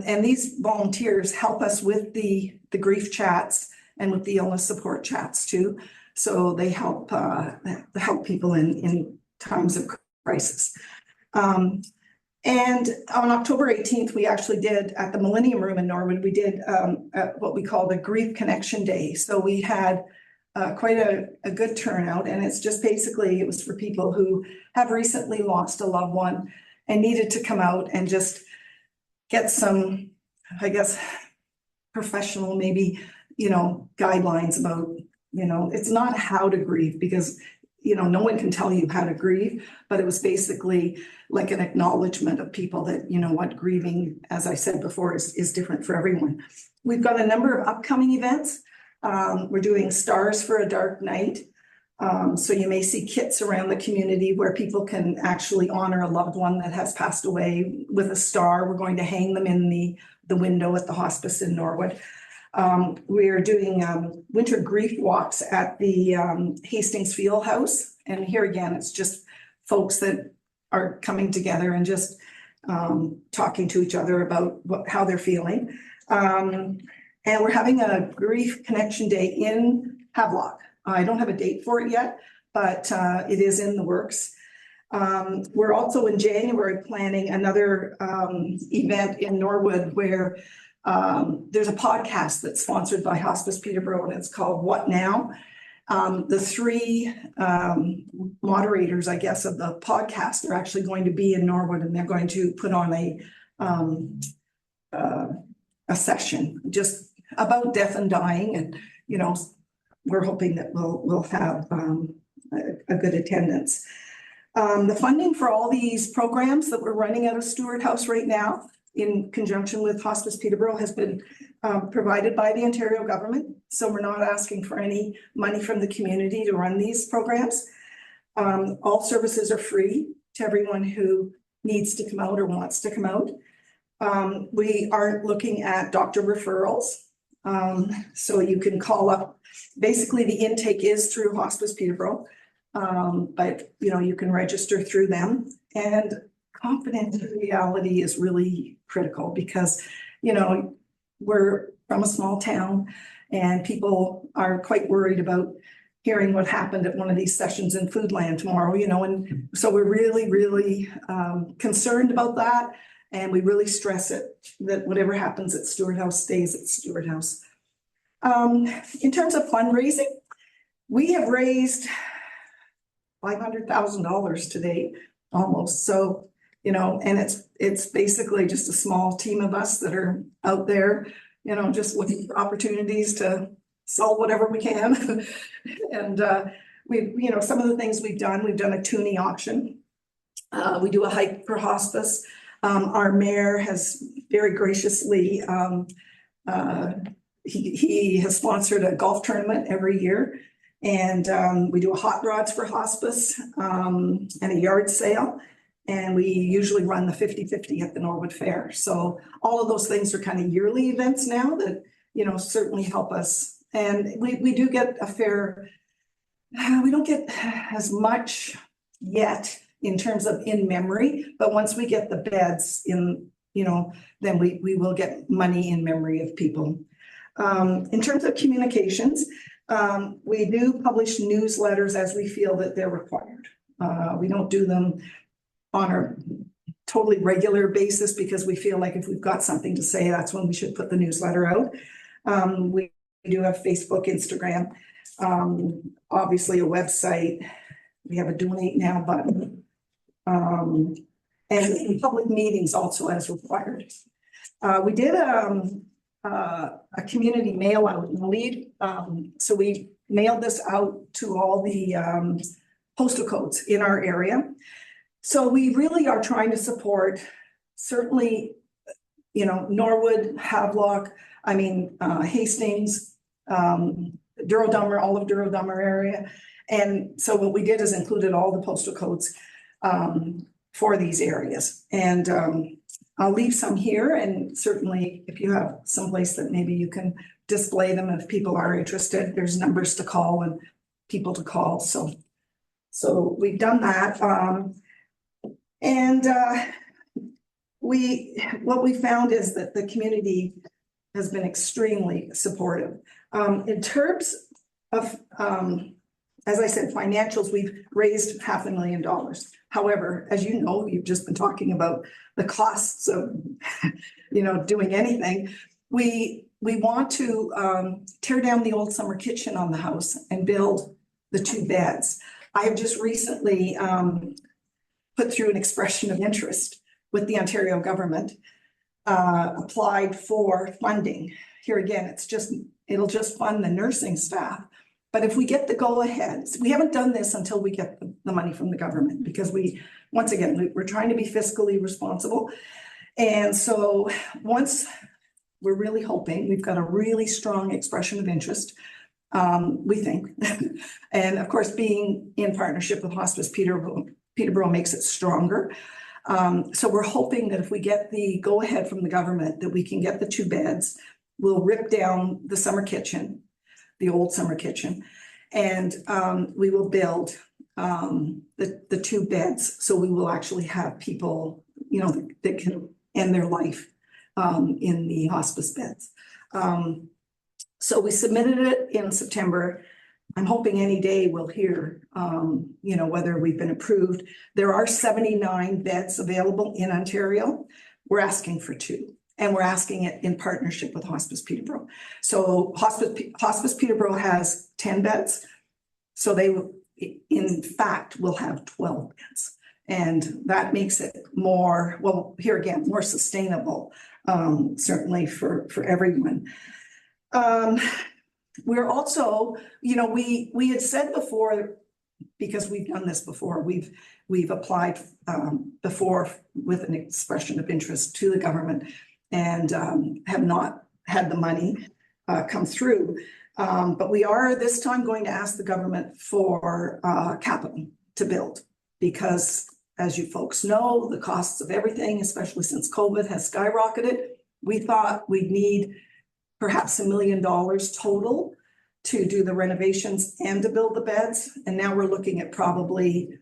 And these volunteers help us with the grief chats and with the illness support chats too. So they help people in times of crisis. And on October 18th, we actually did, at the Millennium Room in Norwood, we did what we call the Grief Connection Day. So we had quite a good turnout, and it's just basically, it was for people who have recently lost a loved one and needed to come out and just get some, I guess, professional, maybe, guidelines about, it's not how to grieve, because no one can tell you how to grieve, but it was basically like an acknowledgement of people that, what grieving, as I said before, is different for everyone. We've got a number of upcoming events. We're doing Stars for a Dark Night. So you may see kits around the community where people can actually honor a loved one that has passed away with a star. We're going to hang them in the window at the hospice in Norwood. We're doing winter grief walks at the Hastings Field House. And here again, it's just folks that are coming together and just talking to each other about how they're feeling. And we're having a grief connection day in Havelock. I don't have a date for it yet, but it is in the works. We're also in January planning another event in Norwood where there's a podcast that's sponsored by Hospice Peterborough, and it's called What Now? The three moderators, I guess, of the podcast are actually going to be in Norwood, and they're going to put on a session just about death and dying, and we're hoping that we'll have a good attendance. The funding for all these programs that we're running out of Stewart House right now, in conjunction with Hospice Peterborough, has been provided by the Ontario government. So we're not asking for any money from the community to run these programs. All services are free to everyone who needs to come out or wants to come out. We aren't looking at doctor referrals. So you can call up. Basically, the intake is through Hospice Peterborough, but you can register through them. And confidentiality is really critical because we're from a small town, and people are quite worried about hearing what happened at one of these sessions in Foodland tomorrow. And so we're really, really concerned about that, and we really stress it that whatever happens at Stewart House stays at Stewart House. In terms of fundraising, we have raised $500,000 to date, almost. So, and it's basically just a small team of us that are out there, just looking for opportunities to sell whatever we can. And we've, some of the things we've done a toonie auction. We do a hike for hospice. Our mayor has very graciously he has sponsored a golf tournament every year, and we do a hot rods for hospice and a yard sale, and we usually run the 50-50 at the Norwood Fair. So all of those things are kind of yearly events now that certainly help us, and we do get a fair. We don't get as much yet in terms of in memory, but once we get the beds in, then we will get money in memory of people. In terms of communications, we do publish newsletters as we feel that they're required. We don't do them on a totally regular basis because we feel like if we've got something to say, that's when we should put the newsletter out. We do have Facebook, Instagram, obviously a website. We have a donate now button, and public meetings also as required. We did a community mail out and lead. So we mailed this out to all the postal codes in our area. So we really are trying to support certainly, Norwood, Havelock, Hastings, Duro-Dummer, all of Duro-Dummer area. And so what we did is included all the postal codes for these areas. And I'll leave some here, and certainly if you have someplace that maybe you can display them if people are interested, there's numbers to call and people to call. So we've done that. What we found is that the community has been extremely supportive. In terms of, as I said, financials, we've raised $500,000. However, as you know, you've just been talking about the costs of, doing anything. We want to tear down the old summer kitchen on the house and build the 2 beds. I have just recently put through an expression of interest with the Ontario government, applied for funding. Here again, it'll just fund the nursing staff But if we get the go-ahead, we haven't done this until we get the money from the government, because once again, we're trying to be fiscally responsible. And so once we're really hoping, we've got a really strong expression of interest, we think. And of course, being in partnership with Hospice Peterborough makes it stronger. So we're hoping that if we get the go-ahead from the government, that we can get the 2 beds. We'll rip down the summer kitchen, the old summer kitchen, and we will build the 2 beds. So we will actually have people, that can end their life in the hospice beds. So we submitted it in September. I'm hoping any day we'll hear, whether we've been approved. There are 79 beds available in Ontario. We're asking for 2, and we're asking it in partnership with Hospice Peterborough. So Hospice Peterborough has 10 beds. So they, in fact, will have 12 beds. And that makes it more, well, here again, more sustainable, certainly for everyone. We're also, we had said before, because we've done this before, we've applied before with an expression of interest to the government and have not had the money come through. But we are this time going to ask the government for capital to build, because as you folks know, the costs of everything, especially since COVID, has skyrocketed. We thought we'd need perhaps $1 million total to do the renovations and to build the beds. And now we're looking at probably,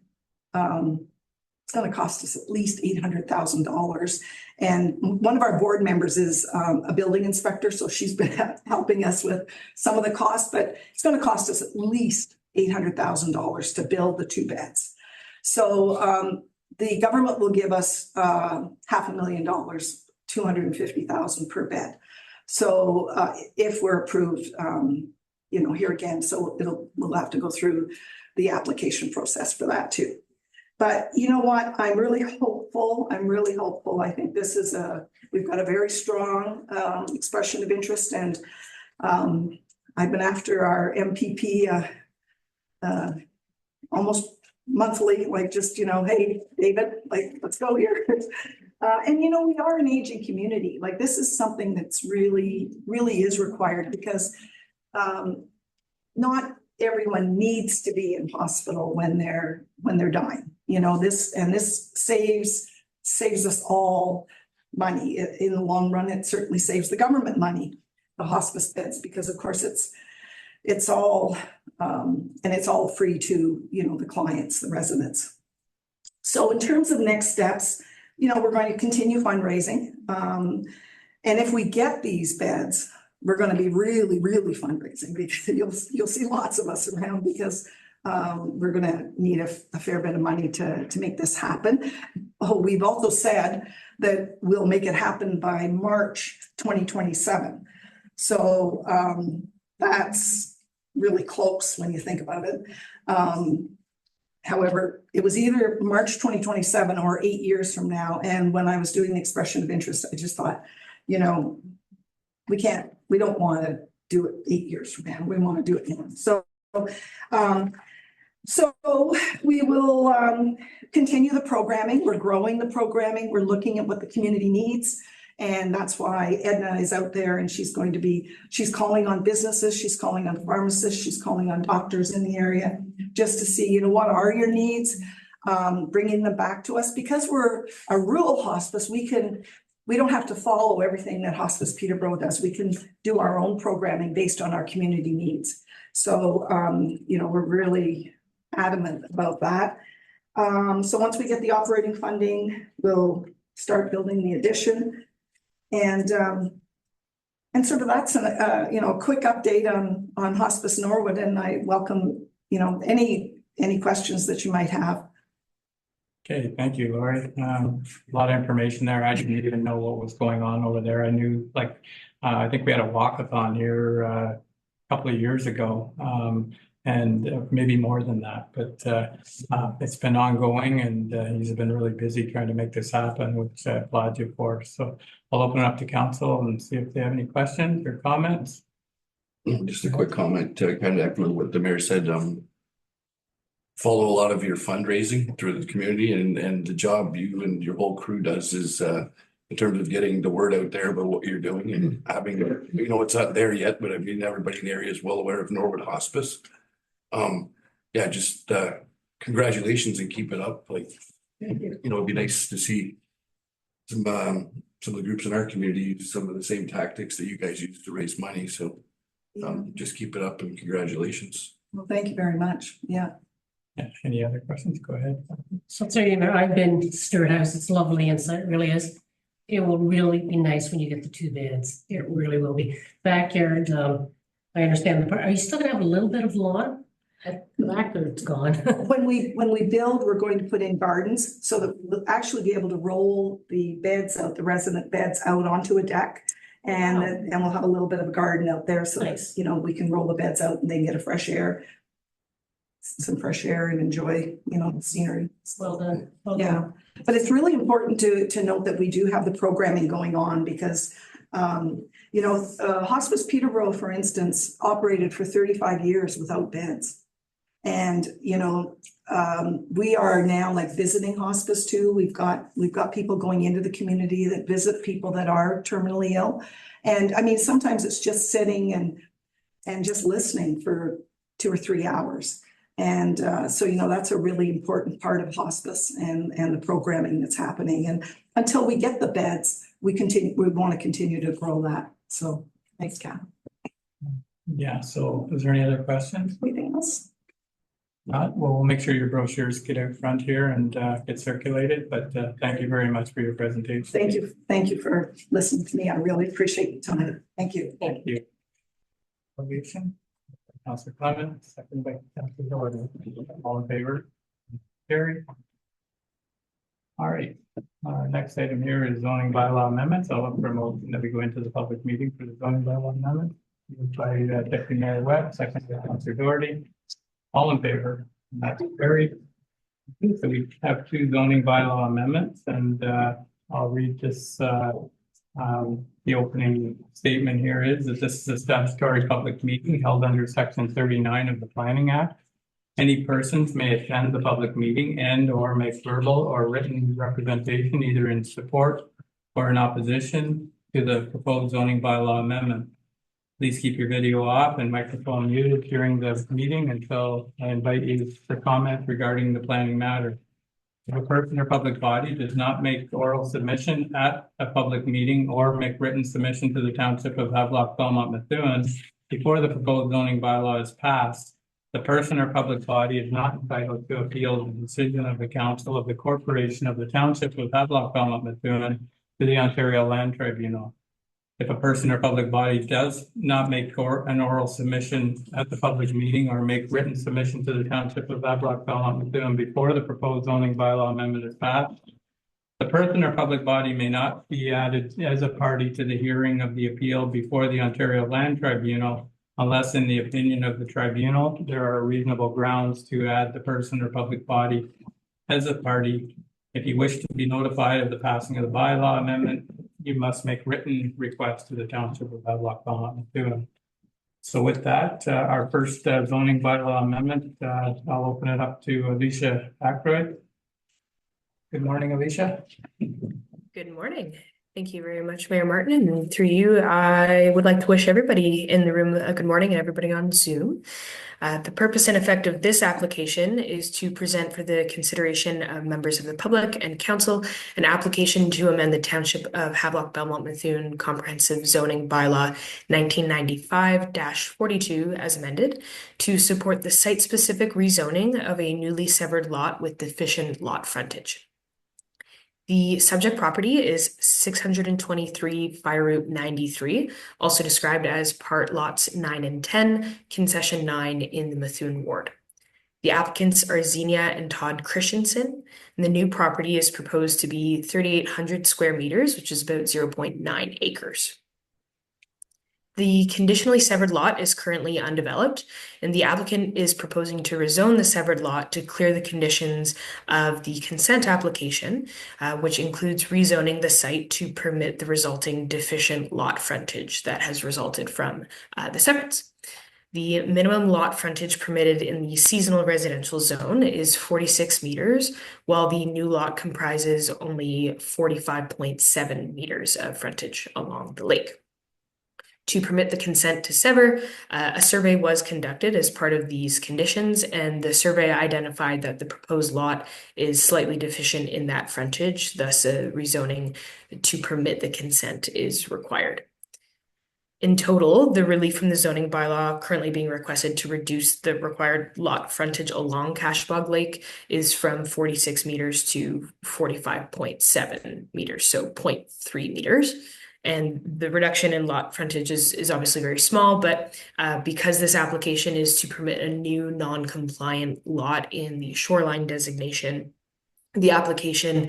it's going to cost us at least $800,000. And one of our board members is a building inspector, so she's been helping us with some of the costs, but it's going to cost us at least $800,000 to build the 2 beds. So the government will give us $500,000, $250,000 per bed. So if we're approved, here again, so we'll have to go through the application process for that too. But you know what? I'm really hopeful. I think this is we've got a very strong expression of interest, and I've been after our MPP almost monthly, like just, hey, David, like, let's go here. And, we are an aging community. Like, this is something that's really, really is required, because not everyone needs to be in hospital when they're dying. This saves us all money in the long run. It certainly saves the government money, the hospice beds, because of course it's all and it's all free to the clients, the residents. So in terms of next steps, we're going to continue fundraising. And if we get these beds, we're going to be really, really fundraising, because you'll see lots of us around, because we're going to need a fair bit of money to make this happen. Oh, we've also said that we'll make it happen by March 2027. So that's really close when you think about it. However, it was either March 2027 or 8 years from now. And when I was doing the expression of interest, I just thought, we don't want to do it 8 years from now. We want to do it now. So we will continue the programming. We're growing the programming. We're looking at what the community needs. And that's why Edna is out there, and she's calling on businesses, she's calling on pharmacists, she's calling on doctors in the area, just to see, what are your needs, bringing them back to us. Because we're a rural hospice, we don't have to follow everything that Hospice Peterborough does. We can do our own programming based on our community needs. So, we're really adamant about that. So once we get the operating funding, we'll start building the addition. And sort of that's a quick update on Hospice Norwood, and I welcome any questions that you might have. Okay, thank you, Lori. A lot of information there. I didn't even know what was going on over there. I knew, I think we had a walkathon here a couple of years ago, and maybe more than that, but it's been ongoing, and he's been really busy trying to make this happen, which I applaud you for. So I'll open it up to council and see if they have any questions or comments. Just a quick comment to kind of echo what the mayor said, follow a lot of your fundraising through the community and the job you and your whole crew does is, in terms of getting the word out there about what you're doing and having, it's not there yet, but I mean, everybody in the area is well aware of Norwood Hospice. Yeah, just, congratulations and keep it up. Like, it'd be nice to see some of the groups in our community use some of the same tactics that you guys use to raise money. So, just keep it up and congratulations. Well, thank you very much. Yeah. Yeah, any other questions? Go ahead. So I've been to Stewart House. It's lovely inside, it really is. It will really be nice when you get the 2 beds. It really will be. Backyard, I understand the part. Are you still gonna have a little bit of lawn? At the back, or it's gone? When we build, we're going to put in gardens so that we'll actually be able to roll the beds out, the resident beds out onto a deck. And we'll have a little bit of a garden out there so that, Nice. we can roll the beds out and they can get some fresh air and enjoy, the scenery. Well done. Well done. Yeah, but it's really important to note that we do have the programming going on because, Hospice Peterborough, for instance, operated for 35 years without beds. And, we are now like visiting hospice too. We've got people going into the community that visit people that are terminally ill. And I mean, sometimes it's just sitting and just listening for 2 or 3 hours. And so, that's a really important part of hospice and the programming that's happening. And until we get the beds, we want to continue to grow that. So thanks, Kat. Yeah, so is there any other questions? Anything else? Not, well, we'll make sure your brochures get out front here and get circulated, but thank you very much for your presentation. Thank you for listening to me. I really appreciate your time. Thank you. Thank you. Ovation. Councilor Clement, second by Councilor Jordan. All in favor? Carried. All right, next item here is zoning bylaw amendments. I'll look for a motion that we go into the public meeting for the zoning bylaw amendment. Moved by Deputy Mayor Webb, second by Councilor Doherty. All in favor? That's carried. So we have 2 zoning bylaw amendments, and I'll read this. The opening statement here is that this is a statutory public meeting held under Section 39 of the Planning Act. Any persons may attend the public meeting and or make verbal or written representation either in support or in opposition to the proposed zoning bylaw amendment. Please keep your video off and microphone muted during the meeting until I invite you for comment regarding the planning matter. If a person or public body does not make oral submission at a public meeting or make written submission to the Township of Havelock-Belmont-Methuen before the proposed zoning bylaw is passed, the person or public body is not entitled to appeal the decision of the Council of the Corporation of the Township of Havelock-Belmont-Methuen to the Ontario Land Tribunal. If a person or public body does not make an oral submission at the public meeting or make written submission to the Township of Havelock-Belmont-Methuen before the proposed zoning bylaw amendment is passed, the person or public body may not be added as a party to the hearing of the appeal before the Ontario Land Tribunal unless, in the opinion of the tribunal, there are reasonable grounds to add the person or public body as a party. If you wish to be notified of the passing of the bylaw amendment, you must make written requests to the Township of Havelock-Belmont-Methuen. So with that, our first zoning bylaw amendment, I'll open it up to Alicia Ackroyd. Good morning, Alicia. Good morning. Thank you very much, Mayor Martin. And through you, I would like to wish everybody in the room a good morning and everybody on Zoom. The purpose and effect of this application is to present for the consideration of members of the public and council an application to amend the Township of Havelock-Belmont-Methuen Comprehensive Zoning Bylaw 1995-42 as amended to support the site-specific rezoning of a newly severed lot with deficient lot frontage. The subject property is 623 Fire Route 93, also described as part lots 9 and 10, concession 9 in the Methuen ward. The applicants are Xenia and Todd Christensen, and the new property is proposed to be 3,800 square meters, which is about 0.9 acres. The conditionally severed lot is currently undeveloped, and the applicant is proposing to rezone the severed lot to clear the conditions of the consent application, which includes rezoning the site to permit the resulting deficient lot frontage that has resulted from the severance. The minimum lot frontage permitted in the seasonal residential zone is 46 meters, while the new lot comprises only 45.7 meters of frontage along the lake. To permit the consent to sever, a survey was conducted as part of these conditions, and the survey identified that the proposed lot is slightly deficient in that frontage, thus rezoning to permit the consent is required. In total, the relief from the zoning bylaw currently being requested to reduce the required lot frontage along Cashbog Lake is from 46 meters to 45.7 meters, so 0.3 meters. And the reduction in lot frontage is obviously very small, but because this application is to permit a new non-compliant lot in the shoreline designation, the application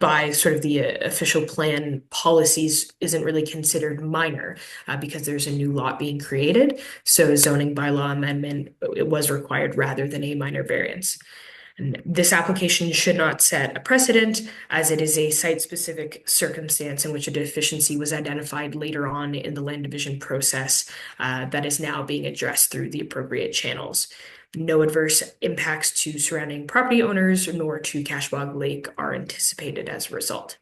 by sort of the official plan policies isn't really considered minor because there's a new lot being created. So zoning bylaw amendment, it was required rather than a minor variance. And this application should not set a precedent as it is a site-specific circumstance in which a deficiency was identified later on in the land division process that is now being addressed through the appropriate channels. No adverse impacts to surrounding property owners nor to Cashbog Lake are anticipated as a result.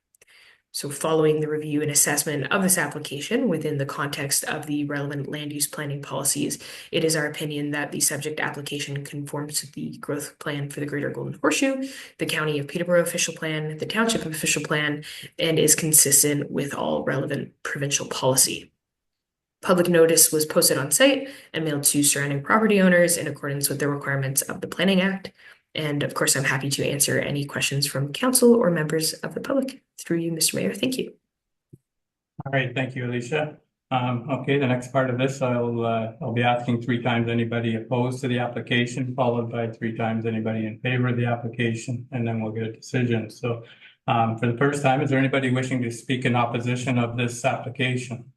So following the review and assessment of this application within the context of the relevant land use planning policies, it is our opinion that the subject application conforms to the growth plan for the Greater Golden Horseshoe, the County of Peterborough official plan, the Township official plan, and is consistent with all relevant provincial policy. Public notice was posted on site and mailed to surrounding property owners in accordance with the requirements of the Planning Act. And of course, I'm happy to answer any questions from council or members of the public through you, Mr. Mayor. Thank you. All right, thank you, Alicia. Okay, the next part of this, I'll be asking 3 times anybody opposed to the application, followed by 3 times anybody in favor of the application, and then we'll get a decision. So for the first time, is there anybody wishing to speak in opposition of this application?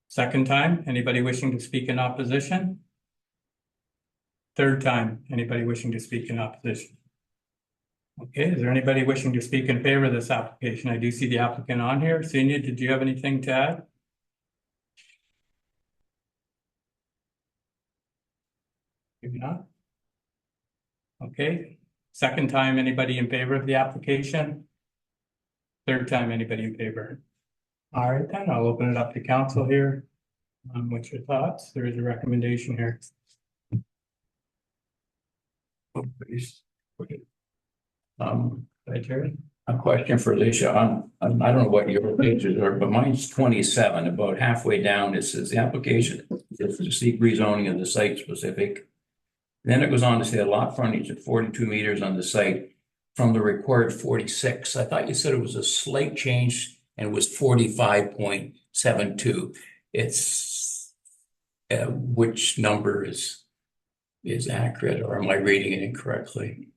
Second time, anybody wishing to speak in opposition? Third time, anybody wishing to speak in opposition? Okay, is there anybody wishing to speak in favor of this application? I do see the applicant on here. Senior, did you have anything to add? Maybe not. Okay, second time, anybody in favor of the application? Third time, anybody in favor? All right, then I'll open it up to council here. What's your thoughts? There is a recommendation here. Okay. Right, Terry? A question for Alicia. I don't know what your pages are, but mine's 27. About halfway down, it says the application is to seek rezoning of the site specific. Then it goes on to say a lot frontage at 42 meters on the site from the required 46. I thought you said it was a slight change and it was 45.72. It's which number is accurate, or am I reading it incorrectly?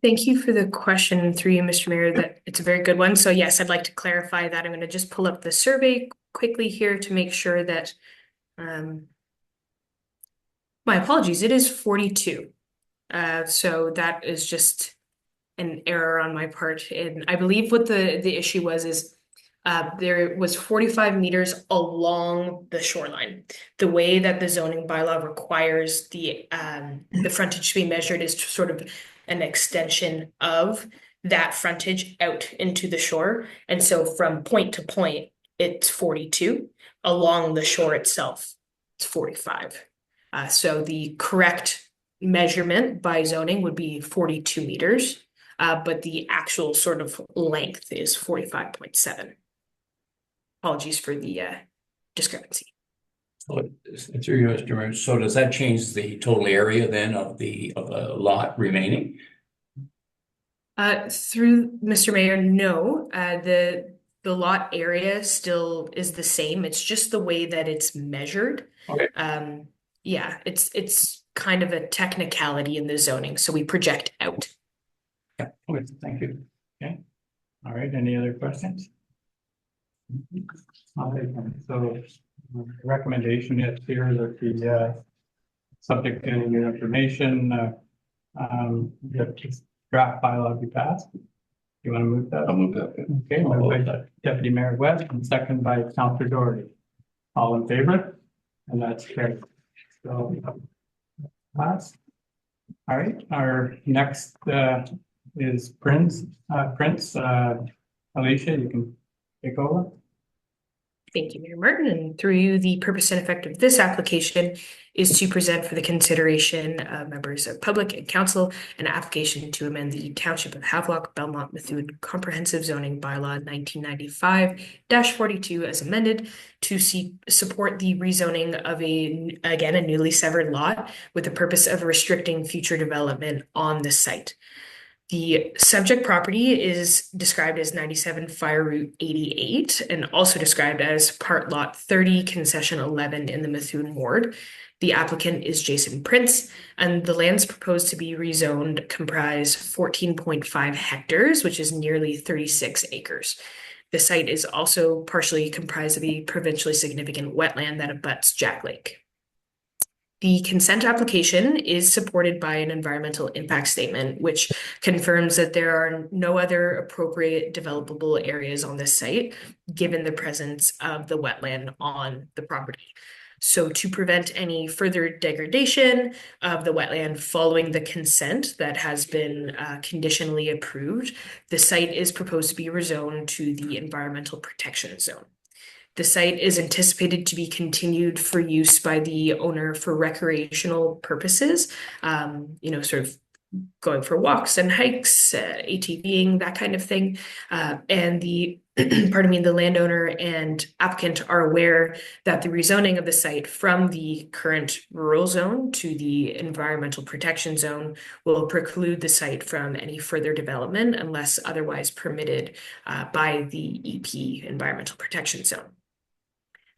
Thank you for the question through you, Mr. Mayor. That it's a very good one. So yes, I'd like to clarify that. I'm going to just pull up the survey quickly here to make sure that my apologies, it is 42. So that is just an error on my part. And I believe what the issue was is there was 45 meters along the shoreline. The way that the zoning bylaw requires the frontage to be measured is sort of an extension of that frontage out into the shore. And so from point to point, it's 42. Along the shore itself, it's 45. So the correct measurement by zoning would be 42 meters, but the actual sort of length is 45.7. Apologies for the discrepancy. So does that change the total area then of the lot remaining? Through Mr. Mayor, no. The lot area still is the same. It's just the way that it's measured. Okay. Yeah, it's kind of a technicality in the zoning, so we project out. Yeah. Okay. Thank you. Okay. All right. Any other questions? So recommendation is here that the subject to your information, that draft bylaw be passed. You want to move that? I'll move that. Okay, moved by Deputy Mayor West and second by Councillor Doherty. All in favor? And that's carried. So pass. All right, our next is Prince. Alicia, you can take over. Thank you, Mayor Martin. And through you, the purpose and effect of this application is to present for the consideration of members of public and council an application to amend the Township of Havelock-Belmont-Methuen Comprehensive Zoning Bylaw 1995-42 as amended to support the rezoning of a newly severed lot with the purpose of restricting future development on the site. The subject property is described as 97 Fire Route 88 and also described as Part Lot 30, Concession 11 in the Methuen Ward. The applicant is Jason Prince, and the lands proposed to be rezoned comprise 14.5 hectares, which is nearly 36 acres. The site is also partially comprised of a provincially significant wetland that abuts Jack Lake. The consent application is supported by an environmental impact statement, which confirms that there are no other appropriate developable areas on this site, given the presence of the wetland on the property. So to prevent any further degradation of the wetland following the consent that has been conditionally approved, the site is proposed to be rezoned to the environmental protection zone. The site is anticipated to be continued for use by the owner for recreational purposes, sort of going for walks and hikes, ATVing, that kind of thing. And the the landowner and applicant are aware that the rezoning of the site from the current rural zone to the environmental protection zone will preclude the site from any further development unless otherwise permitted by the EP environmental protection zone.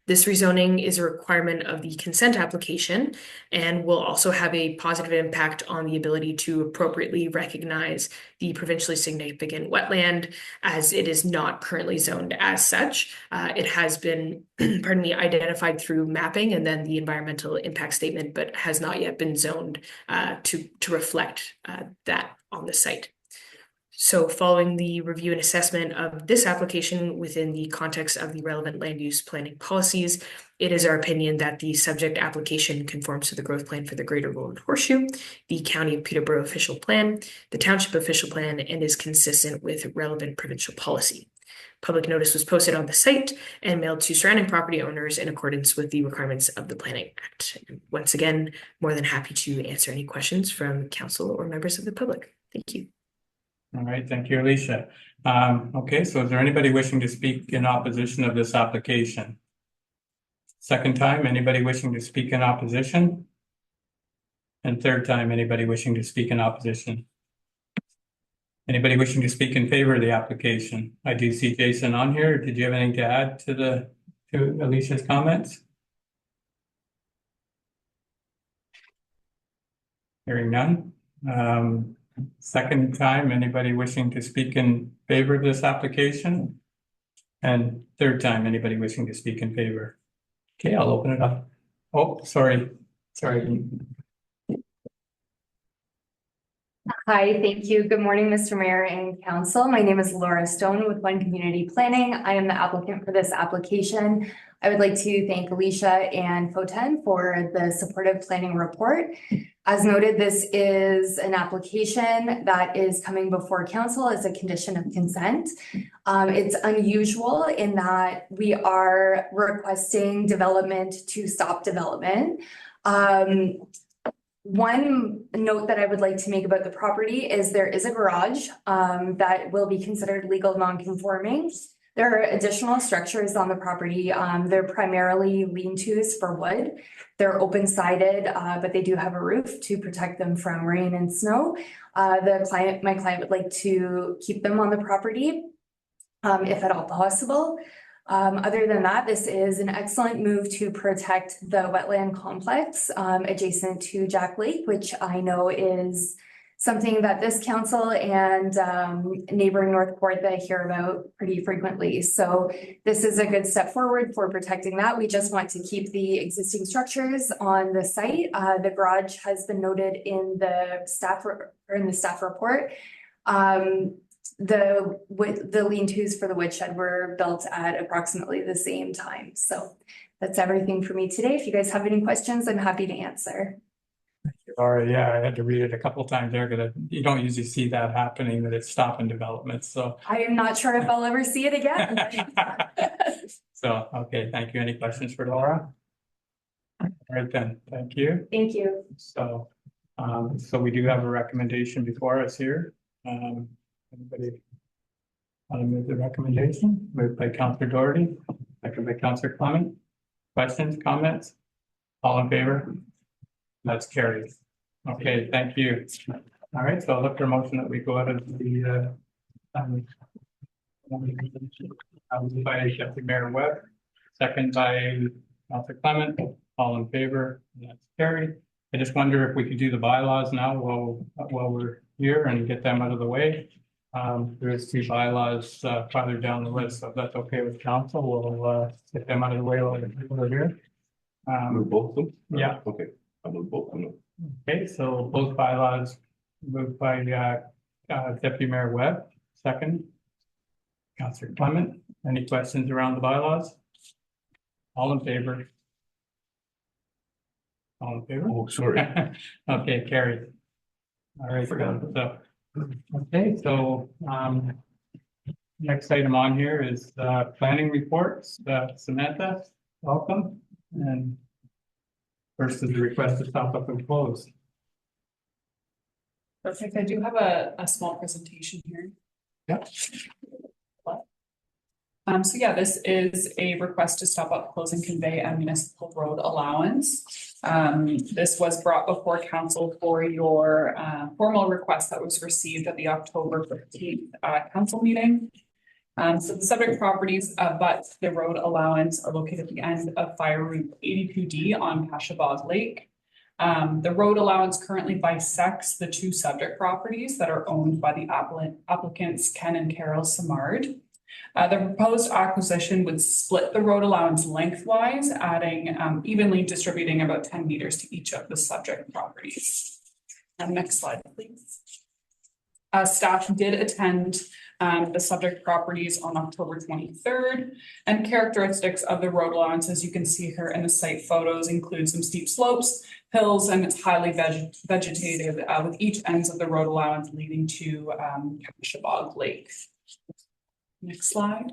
This rezoning is a requirement of the consent application and will also have a positive impact on the ability to appropriately recognize the provincially significant wetland, as it is not currently zoned as such. It has been, identified through mapping and then the environmental impact statement, but has not yet been zoned to reflect that on the site. So following the review and assessment of this application within the context of the relevant land use planning policies, it is our opinion that the subject application conforms to the growth plan for the Greater Golden Horseshoe, the County of Peterborough official plan, the Township official plan, and is consistent with relevant provincial policy. Public notice was posted on the site and mailed to surrounding property owners in accordance with the requirements of the Planning Act. And once again, more than happy to answer any questions from council or members of the public. Thank you. All right, thank you, Alicia. Okay, so is there anybody wishing to speak in opposition of this application? Second time, anybody wishing to speak in opposition? And third time, anybody wishing to speak in opposition? Anybody wishing to speak in favor of the application? I do see Jason on here. Did you have anything to add to Alicia's comments? Hearing none. Second time, anybody wishing to speak in favor of this application? And third time, anybody wishing to speak in favor? Okay, I'll open it up. Oh, sorry. Hi, thank you. Good morning, Mr. Mayor and Council. My name is Laura Stone with One Community Planning. I am the applicant for this application. I would like to thank Alicia and Foten for the supportive planning report. As noted, this is an application that is coming before council as a condition of consent. It's unusual in that we are requesting development to stop development. One note that I would like to make about the property is there is a garage that will be considered legal non-conforming. There are additional structures on the property. They're primarily lean-tos for wood. They're open-sided, but they do have a roof to protect them from rain and snow. My client would like to keep them on the property, if at all possible. Other than that, this is an excellent move to protect the wetland complex adjacent to Jack Lake, which I know is something that this council and neighboring Northport that I hear about pretty frequently. So this is a good step forward for protecting that. We just want to keep the existing structures on the site. The garage has been noted in the staff report. The lean-tos for the woodshed were built at approximately the same time. So that's everything for me today. If you guys have any questions, I'm happy to answer. Or yeah, I had to read it a couple times there because you don't usually see that happening, that it's stopping development, so. I am not sure if I'll ever see it again. So, okay, thank you. Any questions for Laura? All right then, thank you. Thank you. So, so we do have a recommendation before us here. Anybody want to move the recommendation? Moved by Councillor Doherty, second by Councillor Clement. Questions, comments? All in favor? That's carried. Okay, thank you. All right, so I'll look for a motion that we go out of the by Deputy Mayor Webb, second by Councillor Clement. All in favor? That's carried. I just wonder if we could do the bylaws now while we're here and get them out of the way. There's two bylaws farther down the list, so if that's okay with council, we'll get them out of the way while we're here. Move both of them? Yeah. Okay, I'll move both of them. Okay, so both bylaws moved by Deputy Mayor Webb, second. Councillor Clement, any questions around the bylaws? All in favor? All in favor? Oh, sorry. Okay, carried. All right, so, okay, so, next item on here is, planning reports. Samantha, welcome. And first is the request to stop up and close. Perfect. I do have a small presentation here. Yep. So yeah, this is a request to stop up, close and convey a municipal road allowance. This was brought before council for your formal request that was received at the October 15th council meeting. So the subject properties but the road allowance are located at the end of Fire Route 82D on Cashabog Lake. The road allowance currently bisects the two subject properties that are owned by the applicants Ken and Carol Samard. The proposed acquisition would split the road allowance lengthwise, adding evenly distributing about 10 meters to each of the subject properties. Next slide, please. Staff did attend the subject properties on October 23rd, and characteristics of the road allowance, as you can see here in the site photos, include some steep slopes, hills, and it's highly vegetative, with each ends of the road allowance leading to Cashabog Lake. Next slide.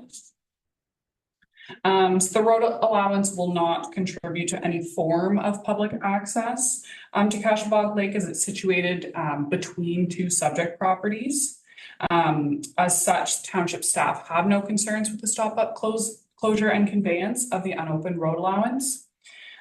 So the road allowance will not contribute to any form of public access to Cashabog Lake, as it's situated between two subject properties. As such, township staff have no concerns with the stop-up closure and conveyance of the unopened road allowance,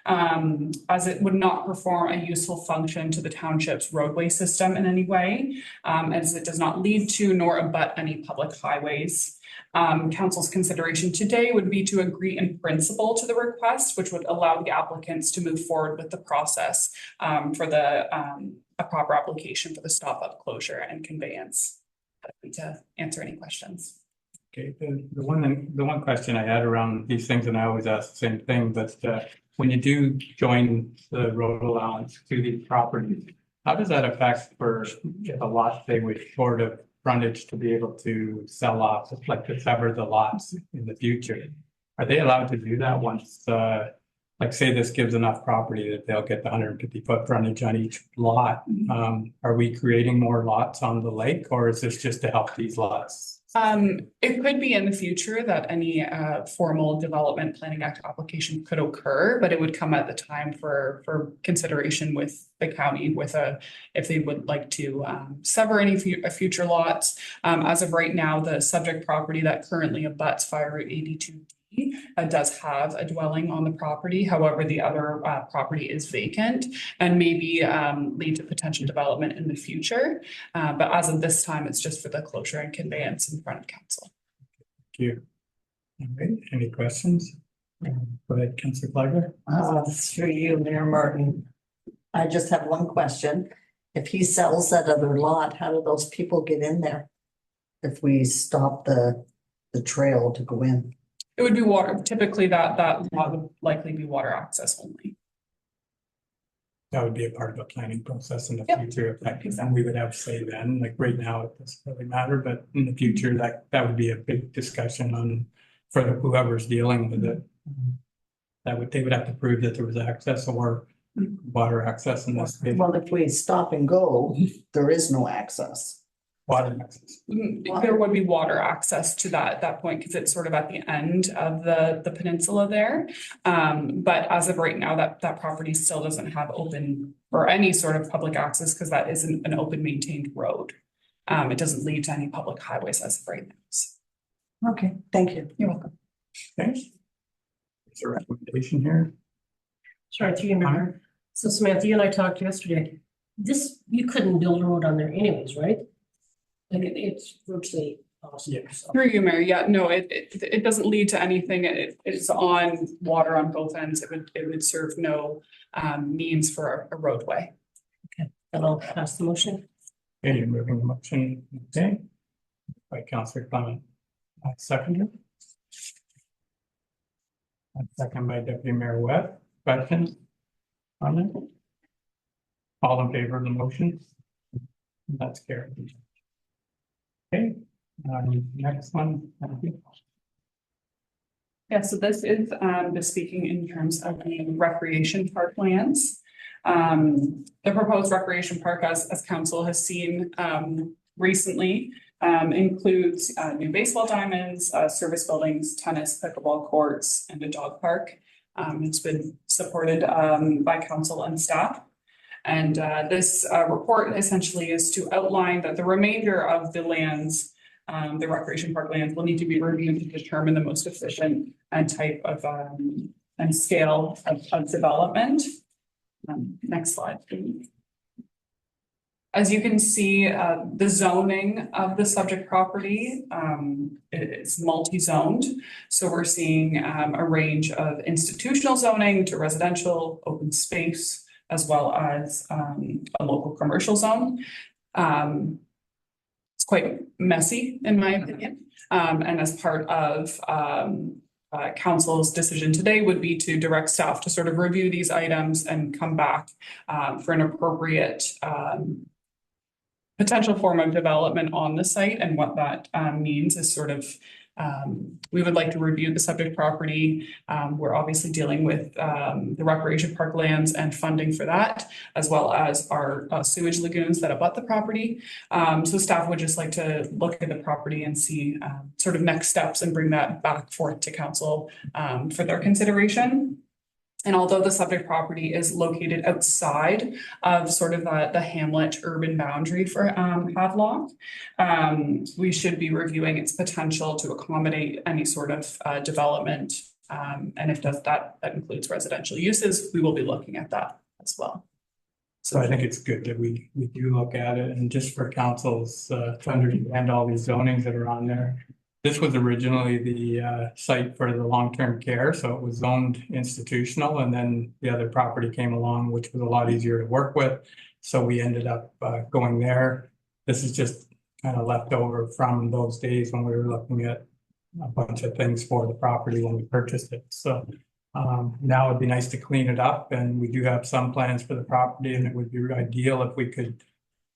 as it would not perform a useful function to the township's roadway system in any way, as it does not lead to nor abut any public highways. Council's consideration today would be to agree in principle to the request, which would allow the applicants to move forward with the process for a proper application for the stop-up closure and conveyance. Happy to answer any questions. Okay, the one question I had around these things, and I always ask the same thing, but when you do join the road allowance to these properties, how does that affect for a lot they with short of frontage to be able to sell off, like to sever the lots in the future? Are they allowed to do that once, like say this gives enough property that they'll get the 150-foot frontage on each lot? Are we creating more lots on the lake, or is this just to help these lots? It could be in the future that any formal development planning act application could occur, but it would come at the time for consideration with the county if they would like to sever any future lots. As of right now, the subject property that currently abuts Fire Route 82D does have a dwelling on the property. However, the other property is vacant and maybe lead to potential development in the future. But as of this time, it's just for the closure and conveyance in front of council. Thank you. All right, any questions? Go ahead, Councillor Kleiber. Through you, Mayor Martin. I just have one question. if he sells that other lot, how do those people get in there? If we stop the trail to go in? It would be water, typically that lot would likely be water access only. That would be a part of the planning process in the Yep. future, if that, because then we would have say then, like right now, it doesn't really matter, but in the future, that would be a big discussion on for whoever's dealing with it. They would have to prove that there was access or water access in this case, Well, if we stop and go, there is no access. water access. There would be water access to that point because it's sort of at the end of the peninsula there. But as of right now, that property still doesn't have open or any sort of public access because that isn't an open maintained road. It doesn't lead to any public highways as of right now. Okay, thank you. You're welcome. Okay. Is there a recommendation here? Sorry, do you remember? So Samantha, you and I talked yesterday. You couldn't build a road on there anyways, right? Like it's virtually awesome. Yeah. So. Through you, Mary. Yeah, no, it doesn't lead to anything. It's on water on both ends. It would serve no means for a roadway. Okay, then I'll pass the motion. Okay, you're moving the motion, okay? By Councillor Clement. Seconder. Second by Deputy Mayor Webb. Questions? Comment? All in favor of the motion? That's carried. Okay, next one. Thank you. Yeah, so this is just speaking in terms of the recreation park lands. The proposed recreation park, as council has seen recently, includes new baseball diamonds, service buildings, tennis, pickleball courts, and a dog park. It's been supported by council and staff. And this report essentially is to outline that the remainder of the lands, the recreation park lands, will need to be reviewed to determine the most efficient and type of and scale of development. Next slide, please. As you can see, the zoning of the subject property is multi-zoned. So we're seeing a range of institutional zoning to residential, open space, as well as a local commercial zone. It's quite messy, in my opinion. And as part of council's decision today would be to direct staff to sort of review these items and come back for an appropriate potential form of development on the site. And what that means is sort of we would like to review the subject property. We're obviously dealing with the recreation park lands and funding for that, as well as our sewage lagoons that abut the property. So staff would just like to look at the property and see sort of next steps and bring that back forth to council for their consideration. And although the subject property is located outside of sort of the hamlet urban boundary for Havelock, we should be reviewing its potential to accommodate any sort of development. And if that includes residential uses, we will be looking at that as well. So I think it's good that we do look at it, and just for councils to understand all these zonings that are on there. This was originally the site for the long-term care, so it was zoned institutional, and then the other property came along, which was a lot easier to work with. So we ended up going there. This is just kind of left over from those days when we were looking at a bunch of things for the property when we purchased it. So now it'd be nice to clean it up, and we do have some plans for the property, and it would be ideal if we could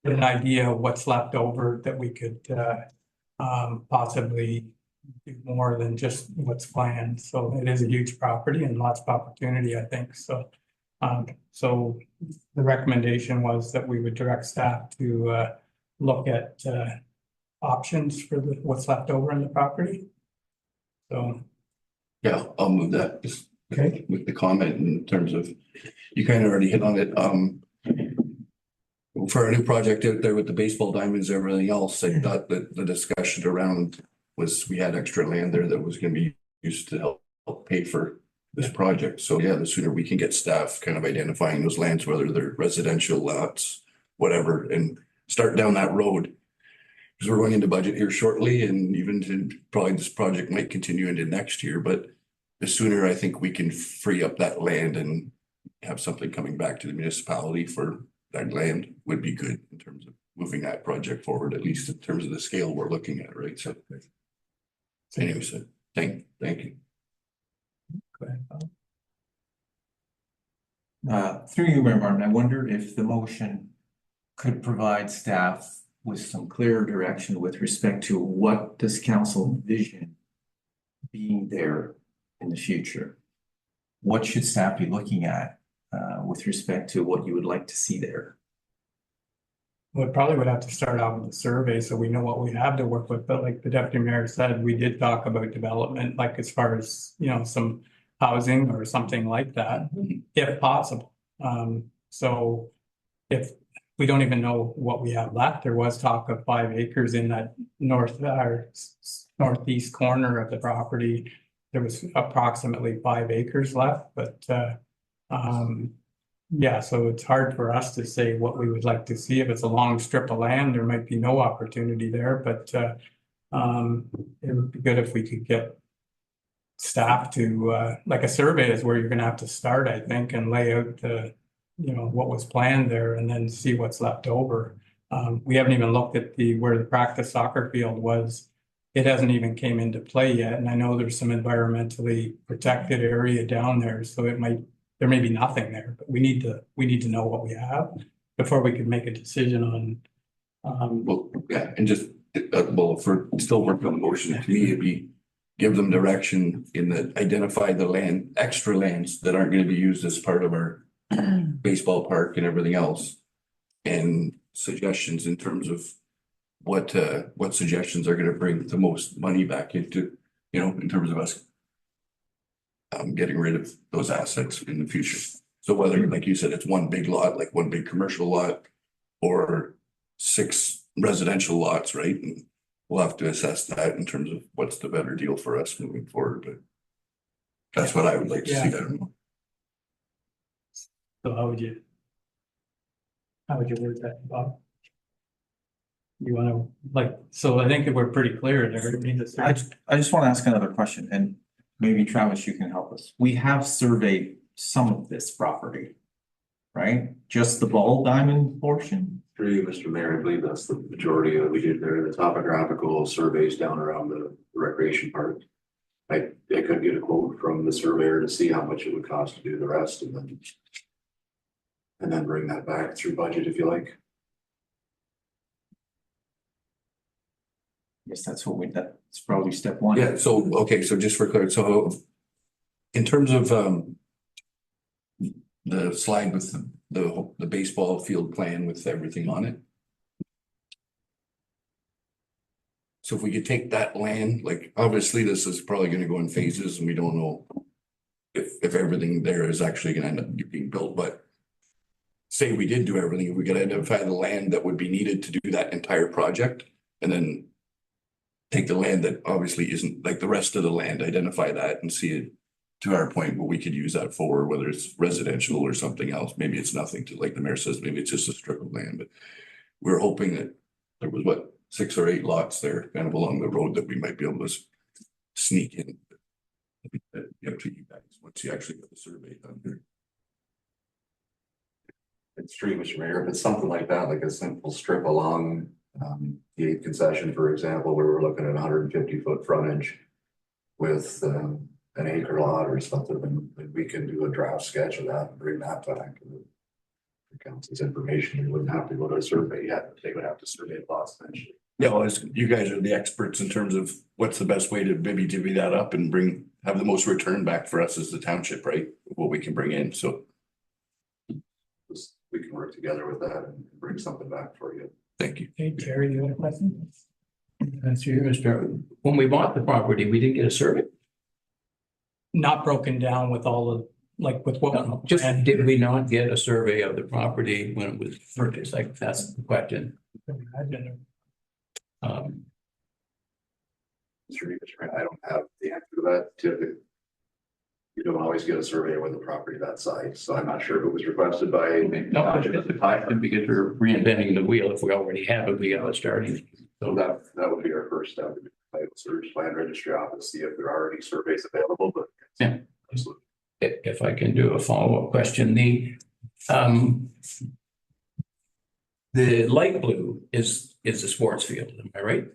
get an idea of what's left over that we could possibly do more than just what's planned. So it is a huge property and lots of opportunity, I think. So so the recommendation was that we would direct staff to look at options for what's left over in the property. So Yeah, I'll move that just okay, with the comment in terms of, you kind of already hit on it. For a new project out there with the baseball diamonds, everything else, I thought that the discussion around was we had extra land there that was going to be used to help pay for this project. So yeah, the sooner we can get staff kind of identifying those lands, whether they're residential lots, whatever, and start down that road. Because we're going into budget here shortly, and even to probably this project might continue into next year, but the sooner I think we can free up that land and have something coming back to the municipality for that land would be good in terms of moving that project forward, at least in terms of the scale we're looking at, right? So anyway, so thank you. Go ahead, Bob. Through you, Mayor Martin, I wonder if the motion could provide staff with some clearer direction with respect to what does council envision being there in the future? What should staff be looking at with respect to what you would like to see there? We probably would have to start out with the survey so we know what we have to work with, but like the deputy mayor said, we did talk about development, like as far as, you know, some housing or something like that, if possible. So if we don't even know what we have left, there was talk of 5 acres in that northeast corner of the property. There was approximately 5 acres left, but yeah, so it's hard for us to say what we would like to see. If it's a long strip of land, there might be no opportunity there, but it would be good if we could get staff to like a survey is where you're gonna have to start, I think, and lay out the, you know, what was planned there and then see what's left over. We haven't even looked at where the practice soccer field was. It hasn't even came into play yet, and I know there's some environmentally protected area down there, so there may be nothing there, but we need to know what we have before we can make a decision on. Well, yeah, and just, well, for still working on the motion, to me, it'd be give them direction in the identify the land, extra lands that aren't gonna be used as part of our baseball park and everything else. And suggestions in terms of what suggestions are gonna bring the most money back into, you know, in terms of us getting rid of those assets in the future. So whether, like you said, it's one big lot, like one big commercial lot, or 6 residential lots, right? And we'll have to assess that in terms of what's the better deal for us moving forward, but that's what I would like to see there. So how would you word that, Bob? You wanna, like, so I think that we're pretty clear there. I just want to ask another question, and maybe Travis, you can help us. We have surveyed some of this property, right? Just the ball diamond portion? Through you, Mr. Mayor, I believe that's the majority of we did there, the topographical surveys down around the recreation park. I could get a quote from the surveyor to see how much it would cost to do the rest and then bring that back through budget if you like. Yes, that's that's probably step one. Yeah, so, okay, so just for clarity, so in terms of the slide with the baseball field plan with everything on it. So if we could take that land, like, obviously this is probably gonna go in phases and we don't know if everything there is actually gonna end up being built, but say we did do everything, if we could identify the land that would be needed to do that entire project, and then take the land that obviously isn't like the rest of the land, identify that and see it to our point, what we could use that for, whether it's residential or something else. Maybe it's nothing to, like the mayor says, maybe it's just a strip of land, but we're hoping that there was 6 or 8 lots there kind of along the road that we might be able to sneak in. You know, to you guys, once you actually get the survey done here. It's true, Mr. Mayor, if it's something like that, like a simple strip along the 8th concession, for example, where we're looking at 150-foot frontage with an acre lot or something, then we can do a draft sketch of that and bring that back to the council's information. We wouldn't have to go to a survey yet, but they would have to survey the lots eventually. Yeah, well, you guys are the experts in terms of what's the best way to maybe divvy that up and have the most return back for us as the township, right? What we can bring in, so. We can work together with that and bring something back for you. Thank you. Hey, Terry, you have a question? That's you, Mr. When we bought the property, we didn't get a survey. Not broken down with all of, like with what. Just did we not get a survey of the property when it was purchased? Like, that's the question. I don't have the answer to that. Typically, you don't always get a survey with a property that size, so I'm not sure if it was requested by. No, it's just a question because we're reinventing the wheel. If we already have it, we got to starting. So that would be our first step. Title search, land registry office, see if there are any surveys available, but yeah, absolutely. If I can do a follow-up question, The light blue is the sports field, am I right?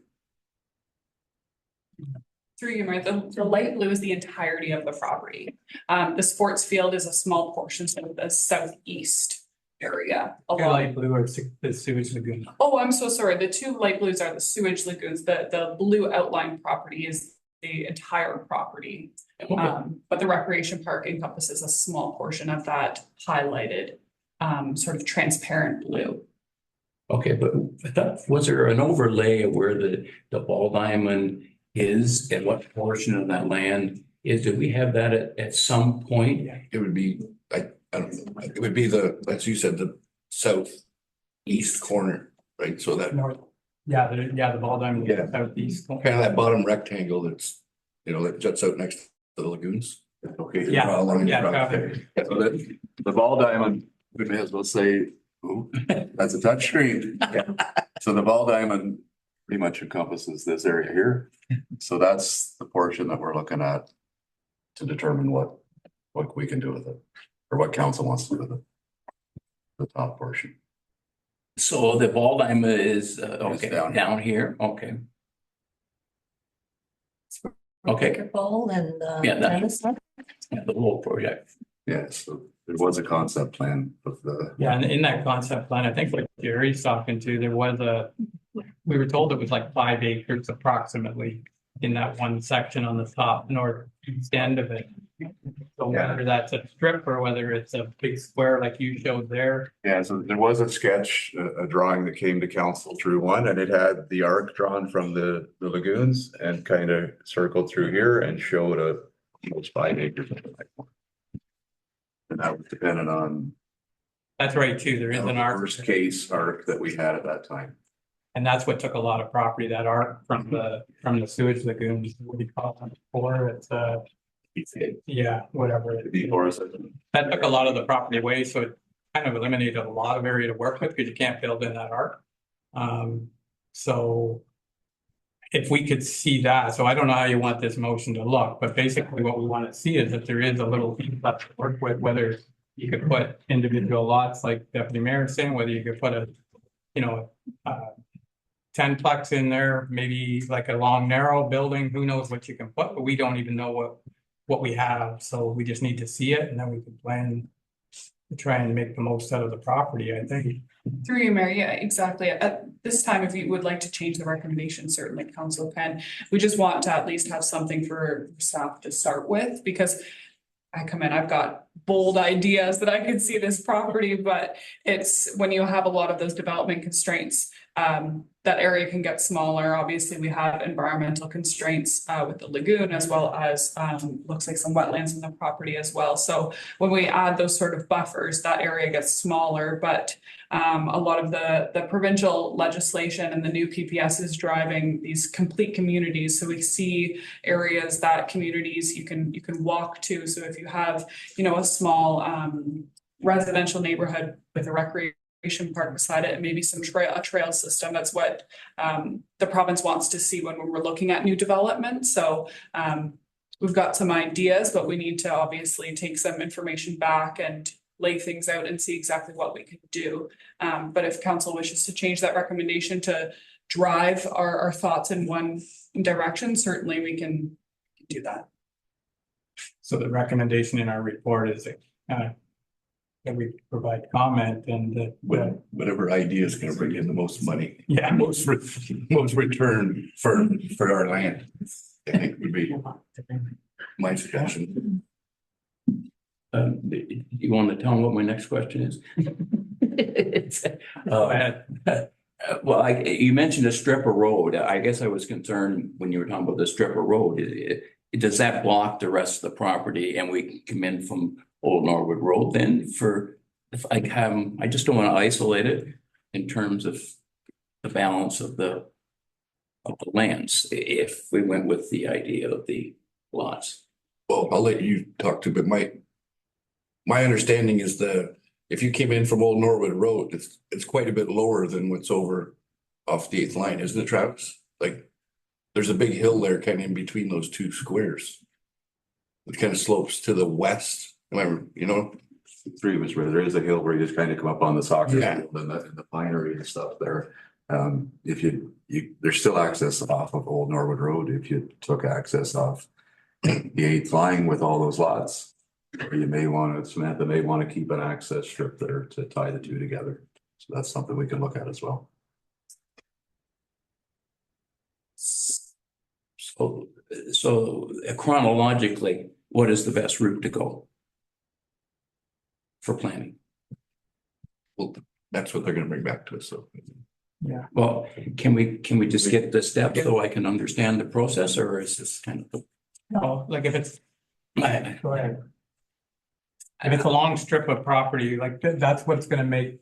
Through you, Mayor, the light blue is the entirety of the property. The sports field is a small portion, so the southeast area. Light blue or the sewage lagoon. Oh, I'm so sorry. The two light blues are the sewage lagoons. The blue outline property is the entire property. But the recreation park encompasses a small portion of that highlighted, sort of transparent blue. Okay, but I thought, was there an overlay of where the ball diamond is and what portion of that land is? Did we have that at some point? It would be, I don't know, it would be as you said, the southeast corner, right? So that North. Yeah, the ball diamond. Yeah. Southeast. kind of that bottom rectangle that's, that juts out next to the lagoons. Okay. Yeah, draw a line yeah, across got there. So the ball diamond, we may as well say, ooh, that's a touch screen. So the ball diamond pretty much encompasses this area here. So that's the portion that we're looking at to determine what we can do with it, or what council wants to do with it. The top portion. So the ball diamond is, okay, down here, okay. Okay. Pickleball and Yeah, that- tennis. Yeah, the whole project. Yeah, so there was a concept plan of the. Yeah, and in that concept plan, I think like Jerry's talking to, we were told it was like 5 acres approximately in that one section on the top northeast end of it. So whether that's a strip or whether it's a big square like you showed there. Yeah, so there was a sketch, a drawing that came to council through one, and it had the arc drawn from the lagoons and kind of circled through here and showed almost 5 acres. And that was dependent on That's right too, there is an the arc. worst case arc that we had at that time. And that's what took a lot of property, that arc from the sewage lagoon, what do you call it before, it's yeah, whatever. That took a lot of the property away, so it kind of eliminated a lot of area to work with because you can't build in that arc. So if we could see that, so I don't know how you want this motion to look, but basically what we want to see is that there is a little piece left to work with, whether you could put individual lots like Deputy Mayor is saying, whether you could put a 10-plex in there, maybe like a long, narrow building, who knows what you can put, but we don't even know what we have, so we just need to see it, and then we can plan to try and make the most out of the property, I think. Through you, Mary, yeah, exactly. At this time, if you would like to change the recommendation, certainly council can. We just want to at least have something for staff to start with, because I come in, I've got bold ideas that I could see this property, but it's when you have a lot of those development constraints, that area can get smaller. Obviously, we have environmental constraints with the lagoon, as well as looks like some wetlands in the property as well. So when we add those sort of buffers, that area gets smaller, but a lot of the provincial legislation and the new PPS is driving these complete communities. So we see areas that communities you can walk to. So if you have, a small residential neighborhood with a recreation park beside it and maybe a trail system, that's what the province wants to see when we're looking at new development. So we've got some ideas, but we need to obviously take some information back and lay things out and see exactly what we can do. But if council wishes to change that recommendation to drive our thoughts in one direction, certainly we can do that. So the recommendation in our report is that we provide comment and that Whatever idea is gonna bring in the most money. Yeah. Most return for our land, I think would be my suggestion. You want to tell them what my next question is? Go ahead. Well, you mentioned a strip of road. I guess I was concerned when you were talking about the strip of road. Does that block the rest of the property and we can come in from Old Norwood Road then I just don't want to isolate it in terms of the balance of the lands if we went with the idea of the lots. Well, I'll let you talk to, but my understanding is if you came in from Old Norwood Road, it's quite a bit lower than what's over off the 8th line, isn't it, Travis? Like, there's a big hill there kind of in between those two squares. It kind of slopes to the west. three was where there is a hill where you just kind of come up on the soccer Yeah. field and the pinery and stuff there. If you, there's still access off of Old Norwood Road if you took access off the eighth line with all those lots. Or you may want to, Samantha may want to keep an access strip there to tie the two together. So that's something we can look at as well. So chronologically, what is the best route to go for planning? Well, that's what they're gonna bring back to us, so. Yeah. Well, can we just get the steps so I can understand the process, or is this kind of? No, like if it's, I- go ahead. If it's a long strip of property, like that's what's gonna make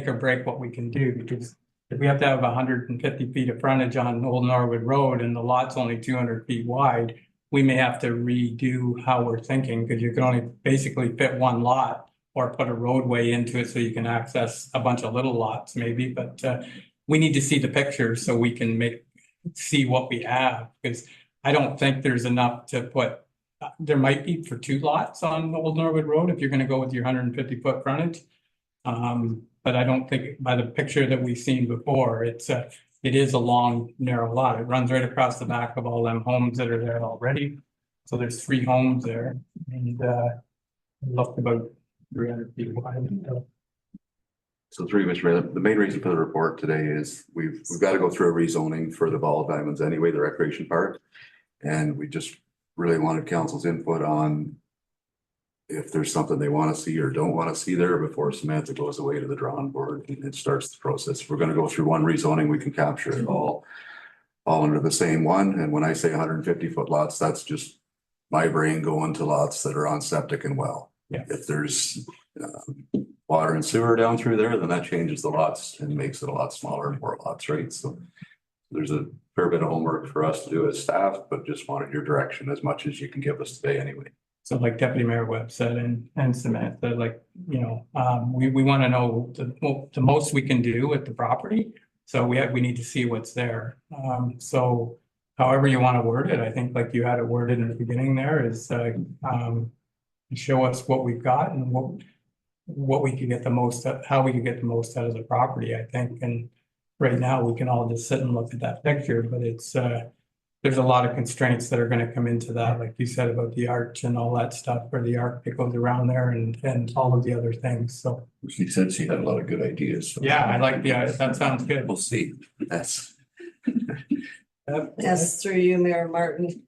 or break what we can do, because if we have to have 150 feet of frontage on Old Norwood Road and the lot's only 200 feet wide, we may have to redo how we're thinking, because you can only basically fit one lot or put a roadway into it so you can access a bunch of little lots maybe, but we need to see the pictures so we can see what we have, because I don't think there's enough to put. There might be for 2 lots on Old Norwood Road if you're gonna go with your 150-foot frontage. But I don't think by the picture that we've seen before, it is a long, narrow lot. It runs right across the back of all them homes that are there already. So there's 3 homes there and looked about 300 feet wide. So three, Mr. Mayor, the main reason for the report today is we've got to go through a rezoning for the Ball Diamonds anyway, the recreation park. And we just really wanted council's input on if there's something they want to see or don't want to see there before Samantha goes away to the drawing board and it starts the process. If we're going to go through one rezoning, we can capture it all under the same one. And when I say 150-foot lots, that's just my brain going to lots that are on septic and well. Yeah. If there's water and sewer down through there, then that changes the lots and makes it a lot smaller and more lots, right? So there's a fair bit of homework for us to do as staff, but just wanted your direction as much as you can give us today anyway. So like Deputy Mayor Webb said and Samantha, like, we want to know the most we can do with the property. So we need to see what's there. So however you want to word it, I think like you had it worded in the beginning there is show us what we've got and what we can get the most, how we can get the most out of the property, I think. And right now we can all just sit and look at that picture, but it's there's a lot of constraints that are going to come into that, like you said about the arch and all that stuff, or the arc that goes around there and all of the other things. So She said she had a lot of good ideas. So. yeah, I like that sounds good. We'll see. That's. Yes, through you, Mayor Martin.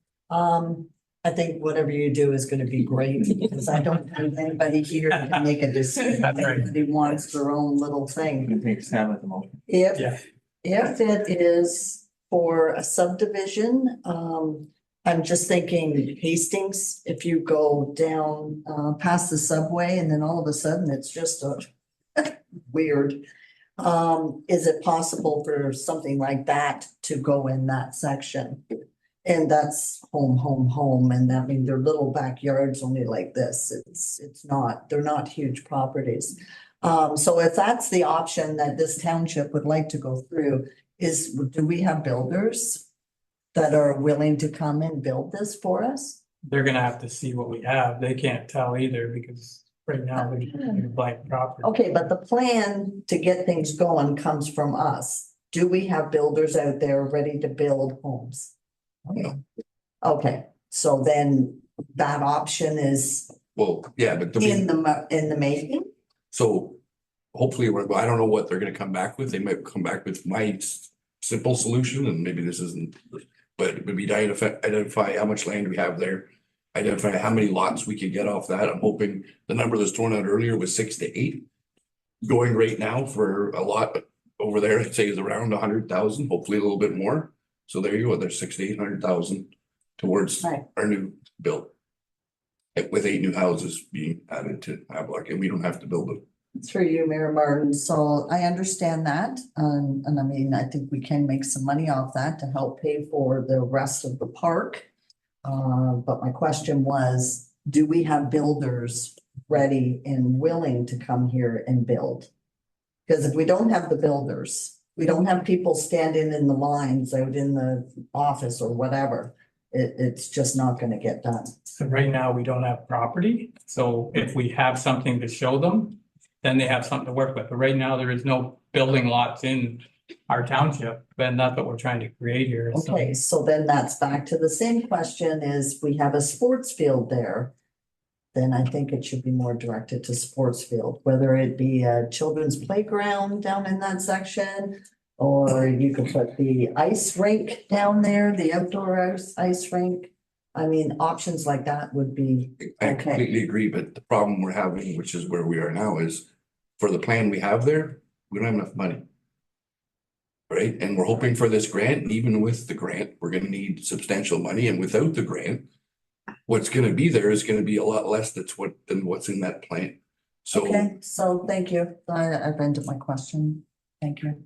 I think whatever you do is gonna be great, because I don't think anybody here can make a decision. That's right. Everybody wants their own little thing. You can Sam at the moment. Yeah. If it is for a subdivision, I'm just thinking Hastings, if you go down past the subway and then all of a sudden it's just weird. Is it possible for something like that to go in that section? And that's home, and I mean, their little backyards only like this. They're not huge properties. So if that's the option that this township would like to go through, do we have builders that are willing to come and build this for us? They're gonna have to see what we have. They can't tell either because right now they're blank property. Okay, but the plan to get things going comes from us. Do we have builders out there ready to build homes? Okay, so then that option is Well, yeah, but in the making? so hopefully, I don't know what they're gonna come back with. They might come back with my simple solution, and maybe this isn't, but it would be to identify how much land we have there. Identify how many lots we can get off that. I'm hoping the number that's thrown out earlier was 6 to 8. Going right now for a lot over there, I'd say is around 100,000, hopefully a little bit more. So there you go, there's 600,000 to 800,000 towards Right. our new build. With 8 new houses being added to Havelock, and we don't have to build them. Through you, Mayor Martin. So I understand that. And I mean, I think we can make some money off that to help pay for the rest of the park. But my question was, do we have builders ready and willing to come here and build? Because if we don't have the builders, we don't have people standing in the lines out in the office or whatever. it's just not gonna get done. So right now, we don't have property, so if we have something to show them, then they have something to work with. But right now, there is no building lots in our township, and that's what we're trying to create here. So- Okay, so then that's back to the same question is we have a sports field there. Then I think it should be more directed to sports field, whether it be a children's playground down in that section. Or you could put the ice rink down there, the outdoor ice rink. I mean, options like that would be, I Okay. completely agree, but the problem we're having, which is where we are now, is for the plan we have there, we don't have enough money. Right? And we're hoping for this grant, and even with the grant, we're gonna need substantial money, and without the grant, what's gonna be there is gonna be a lot less than what's in that plan. So okay, so thank you. I've ended my question. Thank you.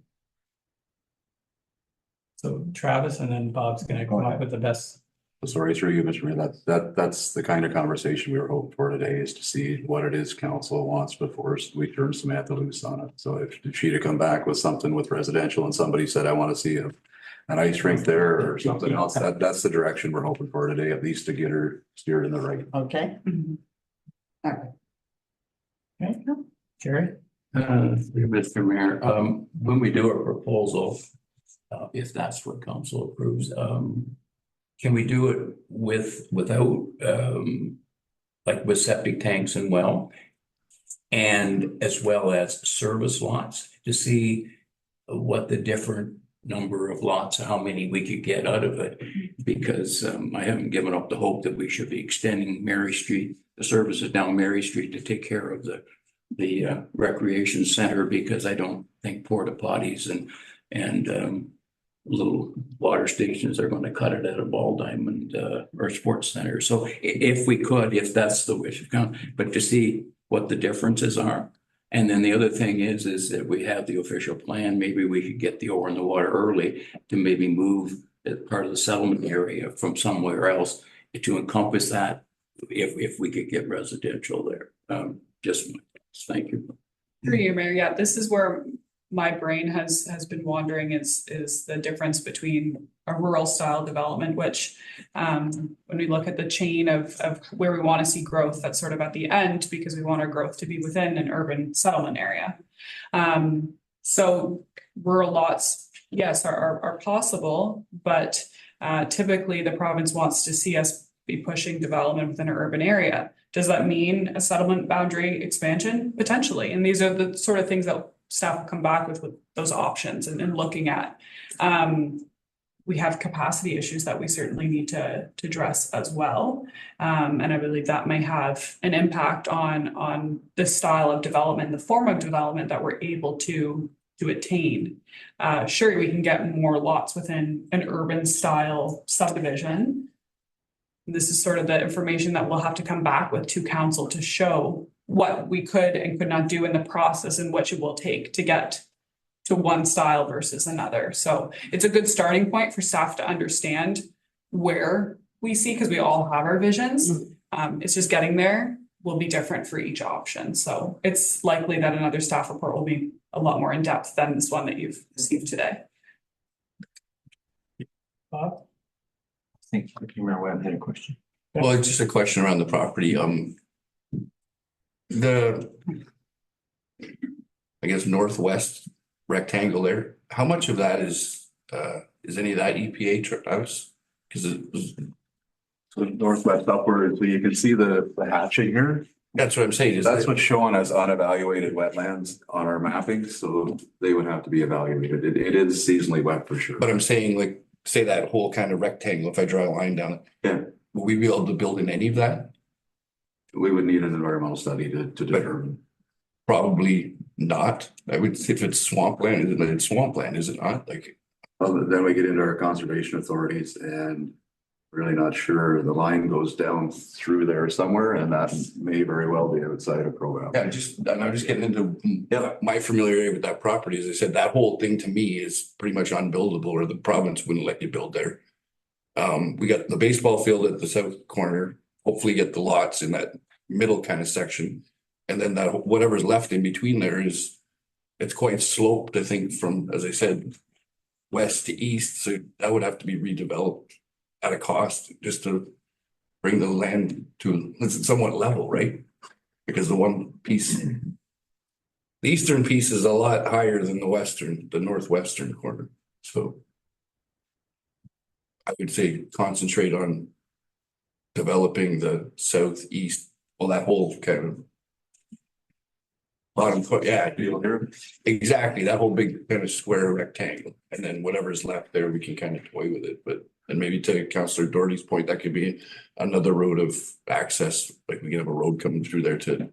So Travis and then Bob's gonna come up with the best. Sorry, through you, Mr. Mayor, that's the kind of conversation we were hoping for today, is to see what it is council wants before we turn Samantha loose on it. So if she'd have come back with something with residential and somebody said, I want to see an ice rink there or something else, that's the direction we're hoping for today, at least to get her steered in the right. Okay, all right. Okay, Jerry? Through Mr. Mayor, when we do a proposal, if that's what council approves, can we do it without, like with septic tanks and well? And as well as service lots to see what the different number of lots, how many we could get out of it? Because I haven't given up the hope that we should be extending Mary Street, the services down Mary Street to take care of the recreation center, because I don't think porta potties and little water stations are going to cut it at a ball diamond or sports center. So if we could, if that's the wish of council, but to see what the differences are. And then the other thing is that we have the official plan. Maybe we could get the ore in the water early to maybe move part of the settlement area from somewhere else to encompass that if we could get residential there. Just thank you. Through you, Mayor. Yeah, this is where my brain has been wandering, is the difference between a rural style development, which when we look at the chain of where we want to see growth, that's sort of at the end, because we want our growth to be within an urban settlement area. So rural lots, yes, are possible, but typically the province wants to see us be pushing development within an urban area. Does that mean a settlement boundary expansion? Potentially. And these are the sort of things that staff will come back with those options and looking at. We have capacity issues that we certainly need to address as well. And I believe that may have an impact on the style of development, the form of development that we're able to attain. Sure, we can get more lots within an urban style subdivision. This is sort of the information that we'll have to come back with to council to show what we could and could not do in the process and what it will take to get to one style versus another. So it's a good starting point for staff to understand where we see, because we all have our visions. It's just getting there will be different for each option. So it's likely that another staff report will be a lot more in depth than this one that you've received today. Bob? I think Mayor Webb had a question. well, it's just a question around the property. The I guess northwest rectangle there, how much of that is any of that EPA house? Because it was, So northwest upward, so you can see the hatching here. that's what I'm saying. That's what's shown as unevaluated wetlands on our mapping, so they would have to be evaluated. It is seasonally wet for sure. But I'm saying, like, say that whole kind of rectangle, if I draw a line down it. Yeah. Will we be able to build in any of that? We would need an environmental study to determine. Probably not. I would, if it's swampland, it's swampland, is it not? Like, Well, then we get into our conservation authorities and really not sure. The line goes down through there somewhere, and that may very well be outside a program. yeah, I'm just getting into my familiarity with that property. As I said, that whole thing to me is pretty much unbuildable, or the province wouldn't let you build there. We got the baseball field at the south corner, hopefully get the lots in that middle kind of section. And then that whatever's left in between there it's quite sloped, I think, from, as I said, west to east. So that would have to be redeveloped. at a cost just to bring the land to somewhat level, right? Because the one piece, the eastern piece is a lot higher than the northwestern corner, so. I would say concentrate on developing the southeast, well, that whole kind of. Bottom, yeah, exactly, that whole big kind of square rectangle, and then whatever's left there, we can kind of toy with it, but. And maybe to Councillor Doherty's point, that could be another road of access, like we can have a road coming through there to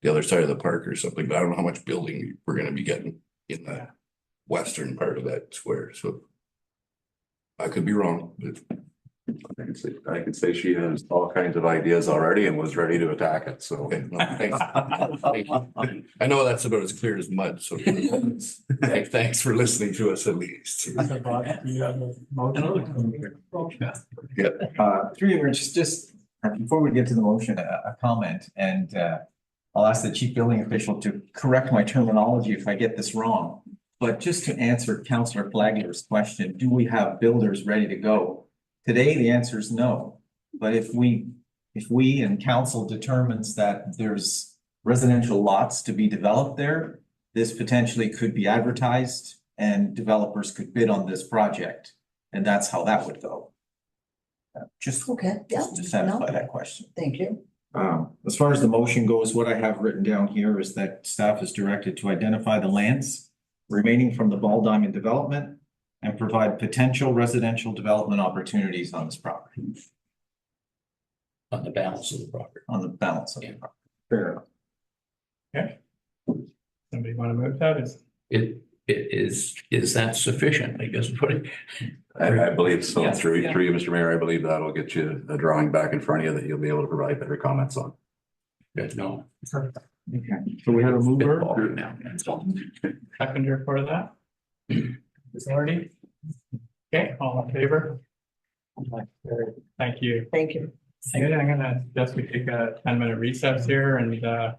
the other side of the park or something, but I don't know how much building we're gonna be getting in the western part of that square, so. I could be wrong, but. I can say she has all kinds of ideas already and was ready to attack it, so. Okay, no, thanks. I know that's about as clear as mud, so thanks for listening to us at least. Through you, just before we get to the motion, a comment, and I'll ask the chief building official to correct my terminology if I get this wrong. But just to answer Councillor Flagler's question, do we have builders ready to go? Today, the answer is no. But if we and council determines that there's residential lots to be developed there, this potentially could be advertised and developers could bid on this project. And that's how that would go. Just Okay, yeah. to satisfy No, that question. thank you. As far as the motion goes, what I have written down here is that staff is directed to identify the lands remaining from the Ball Diamond development and provide potential residential development opportunities on this property, On the balance of the property. on the balance of the Yeah. property. Fair enough. Somebody want to move that? It is that sufficient, I guess, put it. I believe so, Yeah, through yeah. you, Mr. Mayor, I believe that'll get you a drawing back in front of you that you'll be able to provide better comments on. Good, no. Okay, so we have a mover. Spitball now, that's all. Seconder for that? Authority? Okay, all in favor? Thank you. Thank you. Good, I'm gonna just take a 10-minute recess here and I've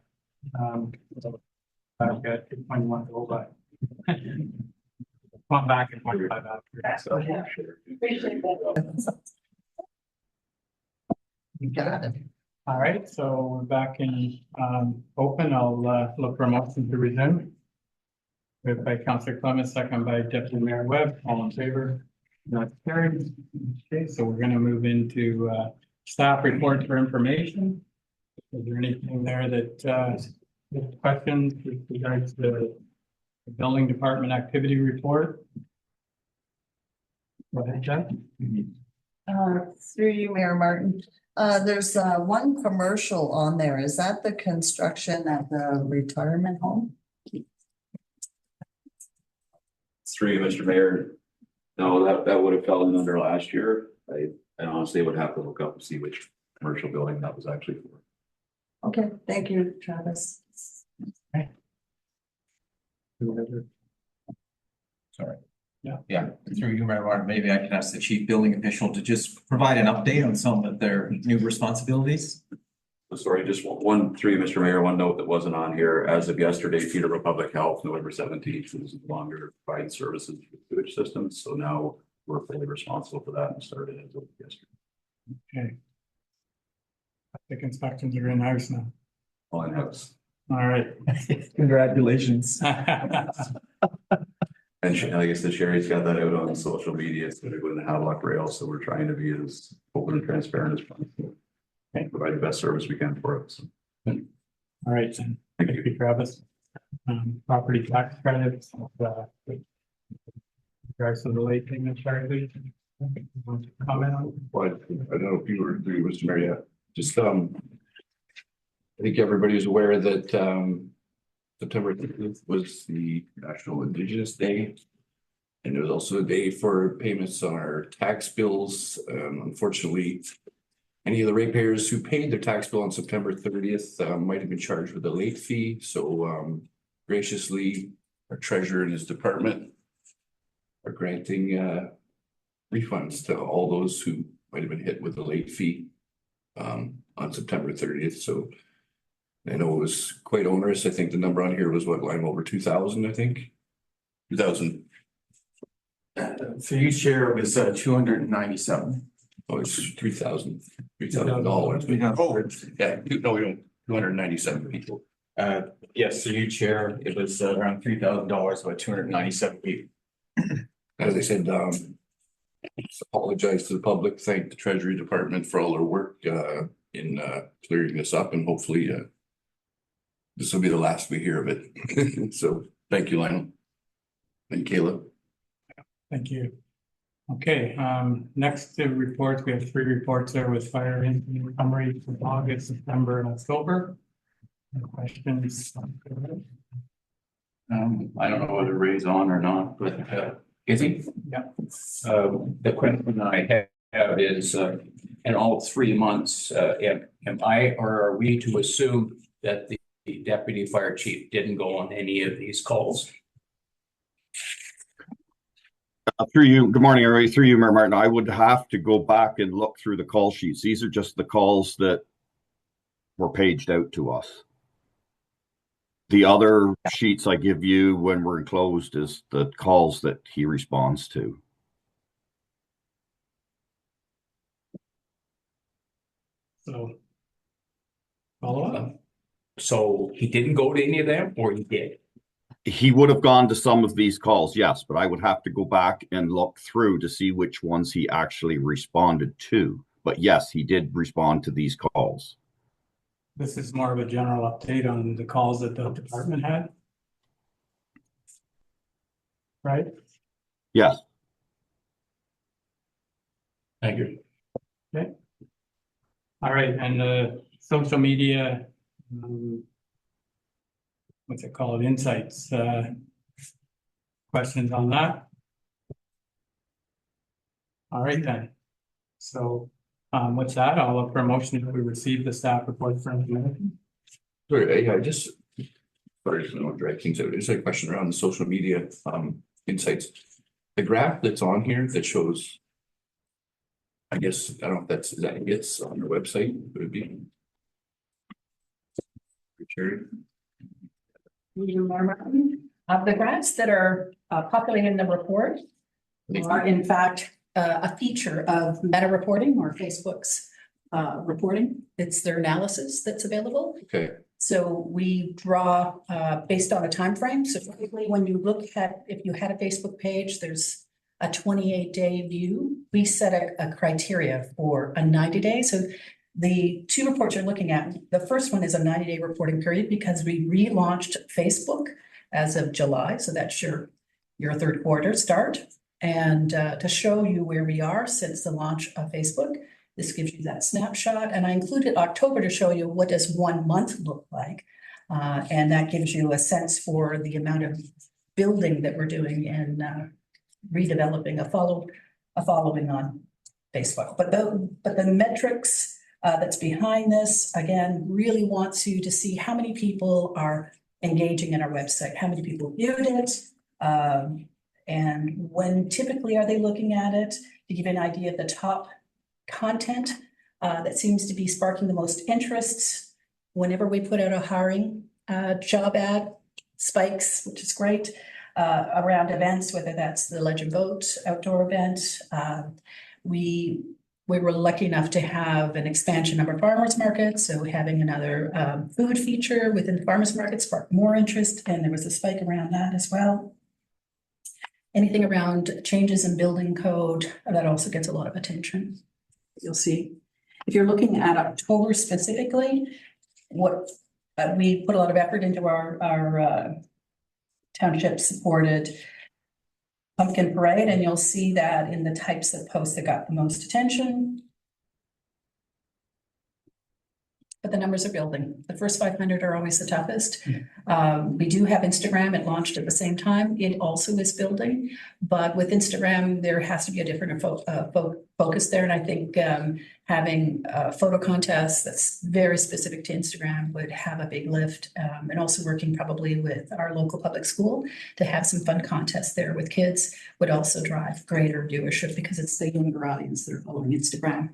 got 21 to go by. Come back in 25 after. So. You got it. All right, so we're back in open. I'll look for a motion to resume. Moved by Councillor Clemens, second by Deputy Mayor Webb, all in favor. That's carried. Okay, so we're gonna move into staff reports for information. Is there anything there that questions with regards to the building department activity report? Go ahead, Jeff. Through you, Mayor Martin. There's one commercial on there. Is that the construction at the retirement home? Through you, Mr. Mayor. No, that would have fallen under last year. I honestly would have to look up and see which commercial building that was actually for. Okay, thank you, Travis. Sorry. Yeah. Yeah, through you, Mayor Martin, maybe I can ask the chief building official to just provide an update on some of their new responsibilities. Sorry, just one, through you, Mr. Mayor, one note that wasn't on here. As of yesterday, Peterborough Public Health, November 17th, is no longer providing services for sewage systems. So now we're fully responsible for that and started as of yesterday. Okay. Septic inspections are in-house now. All in house. All right. Congratulations. And like I said, Sherry's got that out on social media. It's going to go in the Havelock rail. So we're trying to be as open and transparent as possible. And provide the best service we can for it. So. All right, then. Thank you, Travis. Property tax credits. Regards to the late payment charges. Comment on? Well, I don't know if you were through, Mr. Mayor, yet. Just I think everybody's aware that September 30th was the National Indigenous Day. And it was also a day for payments on our tax bills. Unfortunately, any of the ratepayers who paid their tax bill on September 30th might have been charged with a late fee. So graciously, our treasurer and his department are granting refunds to all those who might have been hit with a late fee on September 30th. So I know it was quite onerous. I think the number on here was what, line over 2,000, I think. 2,000. For each share, it was 297. Oh, it's $3,000. Oh, yeah, no, we don't, 297 people. Yes, through you, Chair, it was around $3,000, about 297 people. As I said, apologize to the public, thank the Treasury Department for all their work in clearing this up, and hopefully this will be the last we hear of it. So thank you, Lionel. And Caleb. Thank you. Okay, next to reports, we have 3 reports there with fire engine summary for August, September, and October. Any questions? I don't know whether Ray's on or not, but is he? Yeah. The question I have is, in all 3 months, am I or are we to assume that the deputy fire chief didn't go on any of these calls? Through you, good morning, everybody. Through you, Mayor Martin, I would have to go back and look through the call sheets. These are just the calls that were paged out to us. The other sheets I give you when we're enclosed is the calls that he responds to. So follow up. So he didn't go to any of them, or he did? He would have gone to some of these calls, yes, but I would have to go back and look through to see which ones he actually responded to. But yes, he did respond to these calls. This is more of a general update on the calls that the department had. Right? Yes. Thank you. Okay. All right, and the social media, what's it called, insights, questions on that? All right then. So with that, I'll look for a motion if we receive the staff report from the Sorry, I just, sorry, I don't want to drag things out. Just a question around the social media insights. The graph that's on here that shows, I guess, I don't know if that's, is that it's on your website, would it be? Sure. The graphs that are populated in the report are in fact a feature of meta reporting or Facebook's reporting. It's their analysis that's available. Okay. So we draw based on a time frame. So typically when you look at, if you had a Facebook page, there's a 28-day view. We set a criteria for a 90-day. So the 2 reports you're looking at, the first one is a 90-day reporting period because we relaunched Facebook as of July. So that's your 3rd quarter start. And to show you where we are since the launch of Facebook, this gives you that snapshot. And I included October to show you what does 1 month look like. And that gives you a sense for the amount of building that we're doing in redeveloping a following on Facebook. But the metrics that's behind this, again, really wants you to see how many people are engaging in our website, how many people viewed it, and when typically are they looking at it, to give you an idea of the top content that seems to be sparking the most interests. Whenever we put out a hiring job ad, spikes, which is great, around events, whether that's the Legend Boat outdoor event. We were lucky enough to have an expansion of our farmers market. So having another food feature within the farmers market sparked more interest, and there was a spike around that as well. Anything around changes in building code, that also gets a lot of attention. You'll see. If you're looking at October specifically, what we put a lot of effort into our township supported pumpkin parade, and you'll see that in the types of posts that got the most attention. But the numbers are building. The first 500 are always the toughest. We do have Instagram. It launched at the same time. It also is building, but with Instagram, there has to be a different focus there. And I think having a photo contest that's very specific to Instagram would have a big lift. And also working probably with our local public school to have some fun contests there with kids would also drive greater viewership because it's the younger audience that are following Instagram.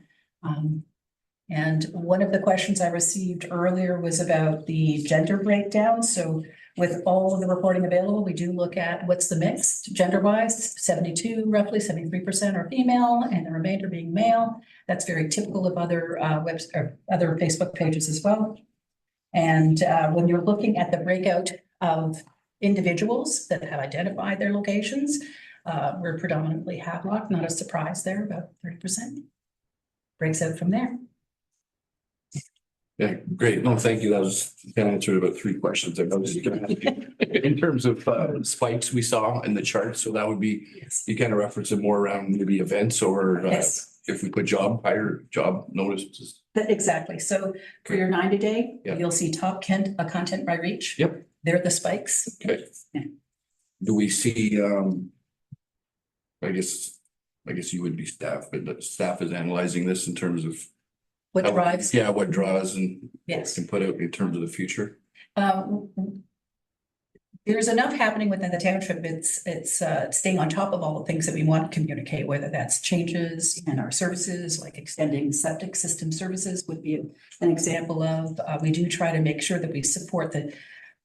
And one of the questions I received earlier was about the gender breakdown. So with all of the reporting available, we do look at what's the mix gender-wise, 72, roughly 73% are female, and the remainder being male. That's very typical of other other Facebook pages as well. And when you're looking at the breakout of individuals that have identified their locations, we're predominantly Havelock, not a surprise there, about 30%. Breaks out from there. Yeah, great. No, thank you. That was kind of answered about 3 questions. I was going to ask you. In terms of spikes we saw in the chart, so that would be, you kind of reference it more around maybe events or Yes. if we put job notices. Exactly. So for your 90-day, Yeah. you'll see top content by reach. Yep. They're the spikes. Okay. Yeah. Do we see, I guess you would be staff, but the staff is analyzing this in terms of What drives? Yeah, what draws and Yes. can put out in terms of the future. There's enough happening within the township. It's staying on top of all the things that we want to communicate, whether that's changes in our services, like extending septic system services would be an example of, we do try to make sure that we support the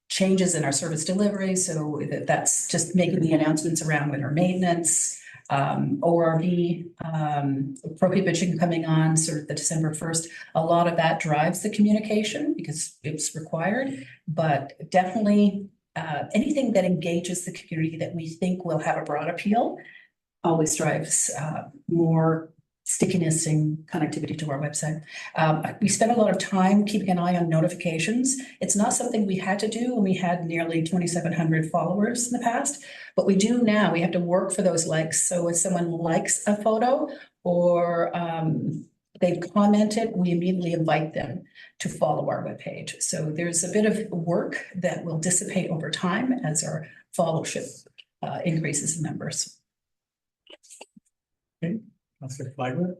changes in our service delivery. So that's just making the announcements around winter maintenance, ORV, prohibition coming on sort of the December 1st. A lot of that drives the communication because it's required, but definitely anything that engages the community that we think will have a broad appeal always drives more stickiness and connectivity to our website. We spend a lot of time keeping an eye on notifications. It's not something we had to do when we had nearly 2,700 followers in the past, but we do now. We have to work for those likes. So if someone likes a photo or they've commented, we immediately invite them to follow our webpage. So there's a bit of work that will dissipate over time as our followership increases in numbers. Okay, Councillor Flagler.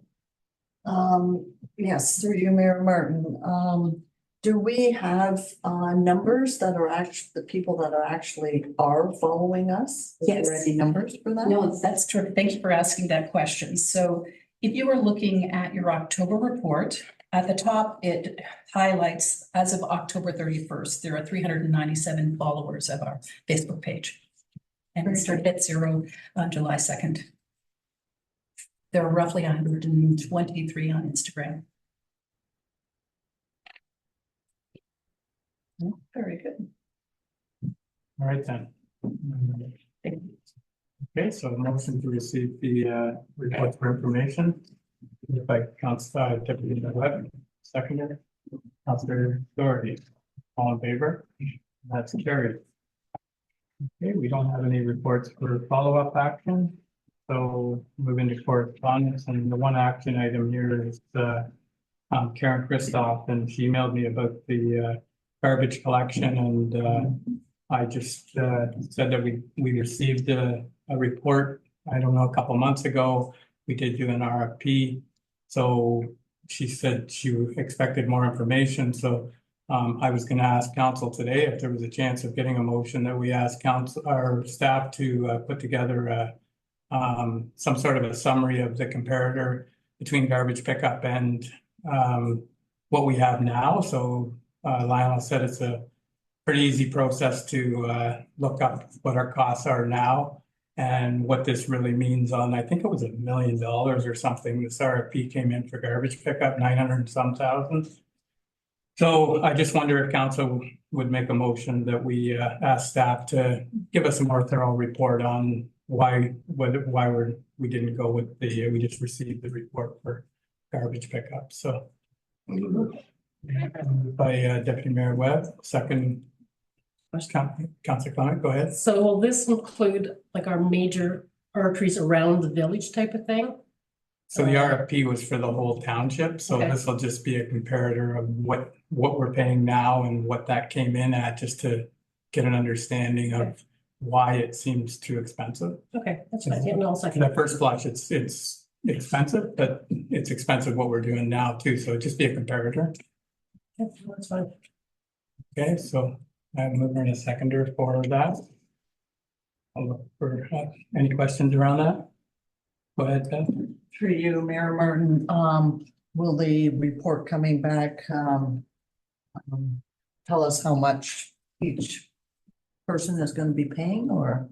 Yes, through you, Mayor Martin. Do we have numbers that are actually the people that are following us? Is Yes. there any numbers for that? No, that's true. Thank you for asking that question. So if you were looking at your October report, at the top, it highlights as of October 31st, there are 397 followers of our Facebook page. And it started at 0 on July 2nd. There are roughly 123 on Instagram. Oh, very good. All right then. Okay, so the motion to receive the report for information by Councillor Deputy Webb, seconder, Councillor Doherty. All in favor? That's carried. Okay, we don't have any reports for follow-up action. So moving to correspondence, and the one action item here is Karen Christoph, and she emailed me about the garbage collection, and I just said that we received a report, I don't know, a couple months ago. We did do an RFP. So she said she expected more information. So I was going to ask council today if there was a chance of getting a motion that we ask council or staff to put together some sort of a summary of the comparator between garbage pickup and what we have now. So Lionel said it's a pretty easy process to look up what our costs are now and what this really means on, I think it was $1 million or something. This RFP came in for garbage pickup, 900 and some thousand. So I just wonder if council would make a motion that we ask staff to give us a more thorough report on why we didn't go with we just received the report for garbage pickup. So by Deputy Mayor Webb, second. Councillor Clement, go ahead. So will this include like our major arteries around the village type of thing? So the RFP was for the whole township, so Okay. this will just be a comparator of what we're paying now and what that came in at, just to get an understanding of why it seems too expensive. Okay, that's fine. Yeah, no, I'll second. At first blush, it's expensive, but it's expensive what we're doing now too, so it'd just be a comparator. Yeah, that's fine. Okay, so I'm moving a seconder for that. I'll look for any questions around that. Go ahead, Beth. Through you, Mayor Martin, will the report coming back tell us how much each person is gonna be paying, or?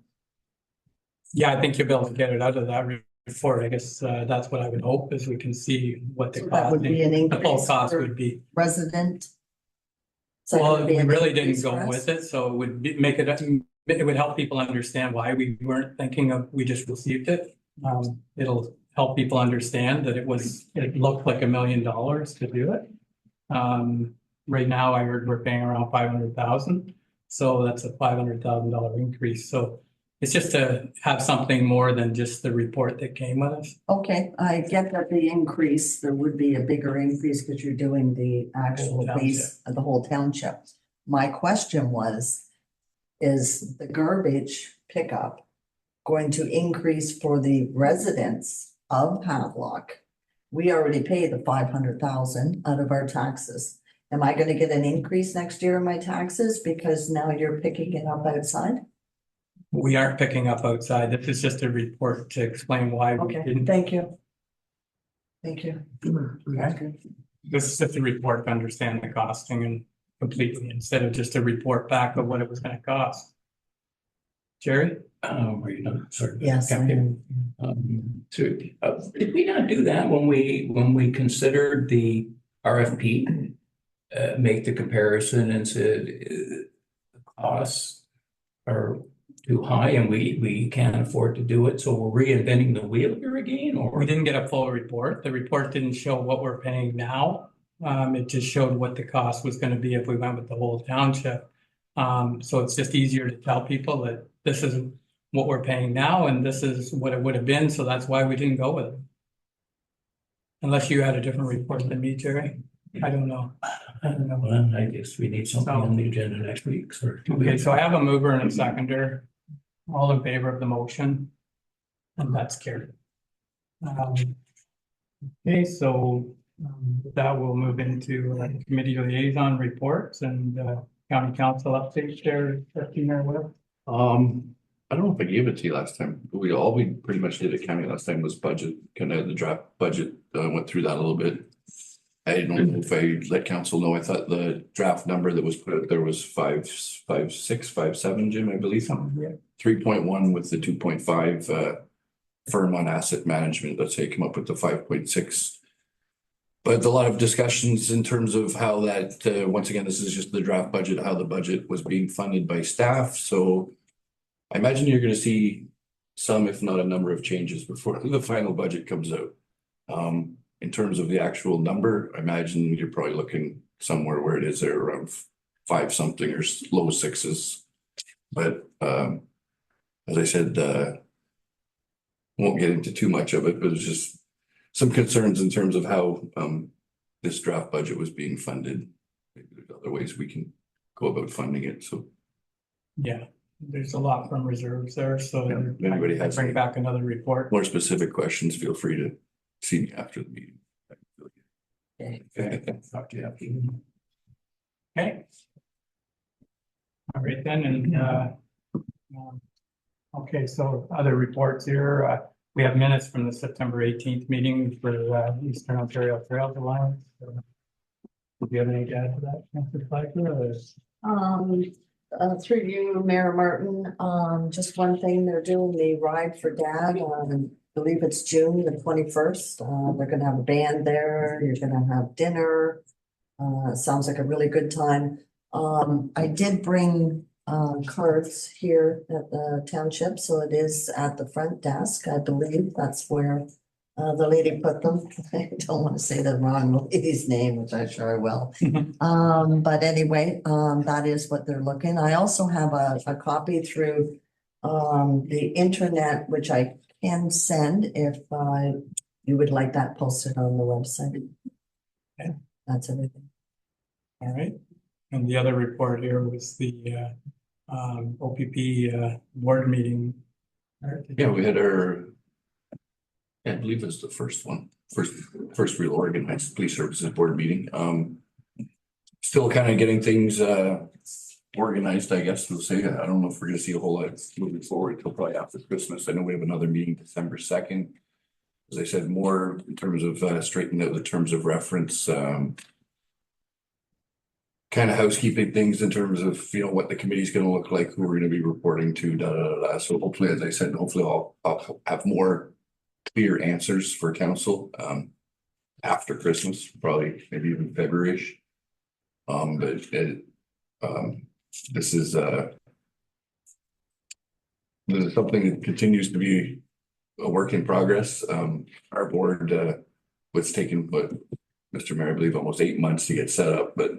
Yeah, I think you'll be able to get it out of that report. I guess that's what I would hope, is we can see what the So that would be an the full increase cost for would be. resident? Is that gonna Well, be we an really increase didn't for go us? with it, so it would make it would help people understand why we weren't thinking of, we just received it. It'll help people understand that it looked like $1 million to do it. Right now, I heard we're paying around 500,000, so that's a $500,000 increase. So it's just to have something more than just the report that came with us. Okay, I get that the increase, there would be a bigger increase because you're doing the actual Whole base of the whole township. My question was, is the garbage pickup going to increase for the residents of Havelock? We already pay the 500,000 out of our taxes. Am I gonna get an increase next year in my taxes because now you're picking it up outside? We aren't picking up outside. This is just a report to explain why we Okay, didn't. thank you. Thank you. Okay. This is just a report to understand the costing and completely, instead of just a report back of what it was gonna cost. Jerry? Were you done? Sorry. Yes, I am. So, did we not do that when we considered the RFP? Make the comparison and said, the costs are too high and we can't afford to do it, so we're reinventing the wheel here again, or? We didn't get a full report. The report didn't show what we're paying now. It just showed what the cost was gonna be if we went with the whole township. So it's just easier to tell people that this is what we're paying now and this is what it would have been, so that's why we didn't go with it. Unless you had a different report than me, Jerry. I don't know. Well, I guess we need something on the agenda next week, sir. Okay, so I have a mover and a seconder. All in favor of the motion? And that's carried. Okay, so with that, we'll move into committee liaison reports and county council updates there, Trustee Meriwether. I don't know if I gave it to you last time. We pretty much did at county last time was budget, kind of the draft budget. Went through that a little bit. I don't know if I let council know. I thought the draft number that was put out there was 5.6, Jim, I believe. Yeah. 3.1 with the 2.5 firm on asset management. Let's say come up with the 5.6. But a lot of discussions in terms of how that, once again, this is just the draft budget, how the budget was being funded by staff. So I imagine you're going to see some, if not a number of changes before the final budget comes out. In terms of the actual number, I imagine you're probably looking somewhere where it is there around 5 something or low 6s. But as I said, won't get into too much of it, but it's just some concerns in terms of how this draft budget was being funded. Maybe there's other ways we can go about funding it. So yeah, there's a lot from reserves there. So if anybody has bring back another report. more specific questions, feel free to see me after the meeting. Okay. Talk to you after. Okay. All right then, and okay, so other reports here. We have minutes from the September 18th meeting for Eastern Ontario Trails Alliance. Do you have any to add to that, Councilor Pfeiffer? Through you, Mayor Martin, just one thing, they're doing the Ride for Dad on, I believe it's June the 21st. They're gonna have a band there, you're gonna have dinner. Sounds like a really good time. I did bring cards here at the township, so it is at the front desk. I believe that's where the lady put them. I don't want to say the wrong lady's name, which I sure will. But anyway, that is what they're looking. I also have a copy through the internet, which I can send if you would like that posted on the website. Okay. That's everything. All right, and the other report here was the OPP board meeting. Yeah, we had our, I believe it's the first one, first real organized police services board meeting. Still kind of getting things organized, I guess we'll say. I don't know if we're gonna see a whole lot moving forward till probably after Christmas. I know we have another meeting December 2nd. As I said, more in terms of straightening out the terms of reference. kind of housekeeping things in terms of, what the committee's gonna look like, who we're gonna be reporting to, da, da, da, da. So hopefully, as I said, hopefully I'll have more clear answers for council, after Christmas, probably maybe even February-ish. But this is something that continues to be a work in progress. Our board, was taken, but Mr. Mayor, I believe almost 8 months to get set up, but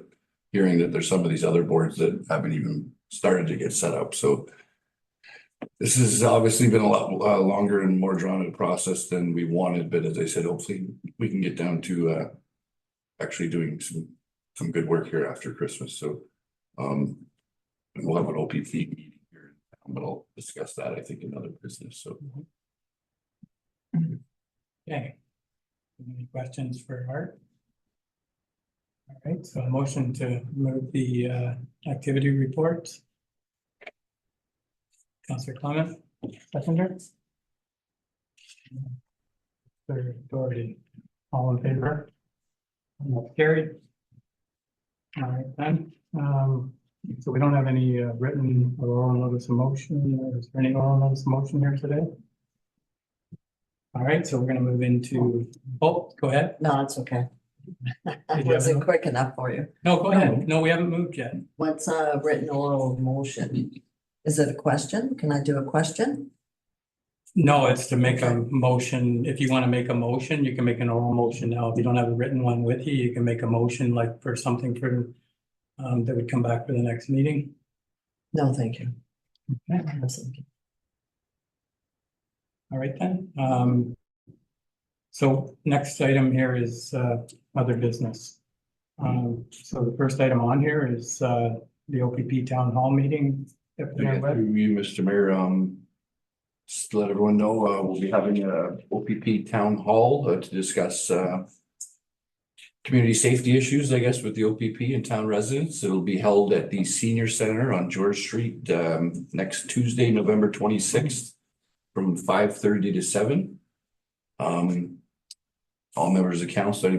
hearing that there's some of these other boards that haven't even started to get set up. So this has obviously been a lot longer and more drawn out process than we wanted, but as I said, hopefully we can get down to actually doing some good work here after Christmas. So and we'll have an OPP meeting here, but I'll discuss that, I think, in other business. So Okay. Any questions for Art? All right, so a motion to move the activity report. Councillor Clement, seconder. Mr. Doherty, all in favor? That's carried. All right, then, so we don't have any written or oral notice of motion. Is there any oral notice of motion here today? All right, so we're gonna move into, oh, go ahead. No, it's okay. I Did you have wasn't a- quick enough for you. No, go ahead. No, we haven't moved yet. What's a written oral motion? Is it a question? Can I do a question? No, it's to make a motion. If you want to make a motion, you can make an oral motion now. If you don't have a written one with you, you can make a motion like for something for that would come back for the next meeting. No, thank you. Okay. Absolutely. All right then. So next item here is other business. So the first item on here is the OPP town hall meeting. through you, Mr. Mayor, just to let everyone know, we'll be having a OPP town hall to discuss community safety issues, I guess, with the OPP and town residents. It'll be held at the Senior Center on George Street next Tuesday, November 26th, from 5:30 to 7. All members of council,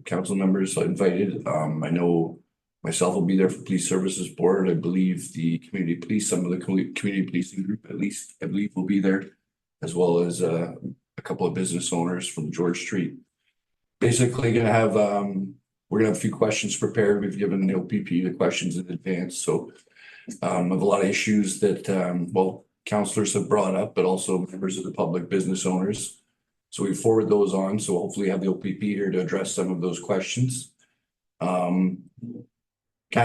council members are invited. I know myself will be there for Police Services Board. I believe the community police, some of the community policing group, at least, I believe will be there, as well as a couple of business owners from George Street. Basically gonna have, we're gonna have a few questions prepared. We've given the OPP the questions in advance, so of a lot of issues that, well, councillors have brought up, but also members of the public, business owners. So we forward those on, so hopefully have the OPP here to address some of those questions. Kind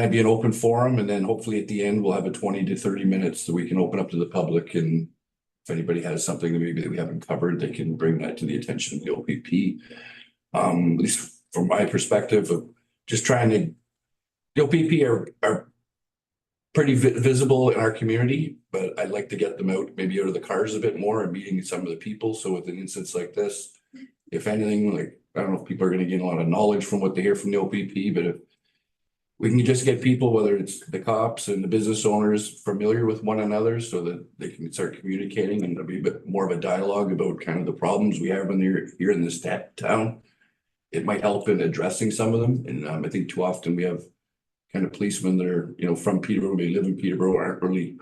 of be an open forum, and then hopefully at the end, we'll have a 20 to 30 minutes so we can open up to the public, and if anybody has something that maybe that we haven't covered, they can bring that to the attention of the OPP. At least from my perspective of just trying to, the OPP are pretty visible in our community, but I'd like to get them out, maybe out of the cars a bit more and meeting some of the people. So with an instance like this, if anything, like, I don't know if people are going to gain a lot of knowledge from what they hear from the OPP, but if we can just get people, whether it's the cops and the business owners, familiar with one another so that they can start communicating and there'll be a bit more of a dialogue about kind of the problems we have when they're here in this town. It might help in addressing some of them. And I think too often we have kind of policemen that are, from Peterborough, they live in Peterborough, aren't really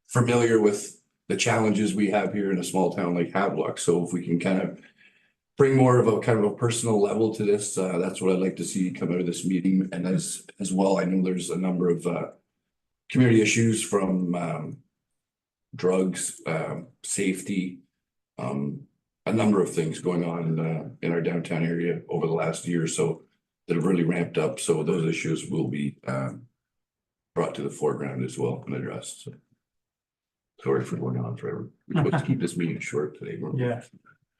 familiar with the challenges we have here in a small town like Havelock. So if we can kind of bring more of a kind of a personal level to this, that's what I'd like to see come out of this meeting. And as well, I know there's a number of community issues from drugs, safety, a number of things going on in our downtown area over the last year or so that have really ramped up. So those issues will be brought to the foreground as well and addressed. So sorry for going on forever. We're supposed to keep this meeting short today. Yeah,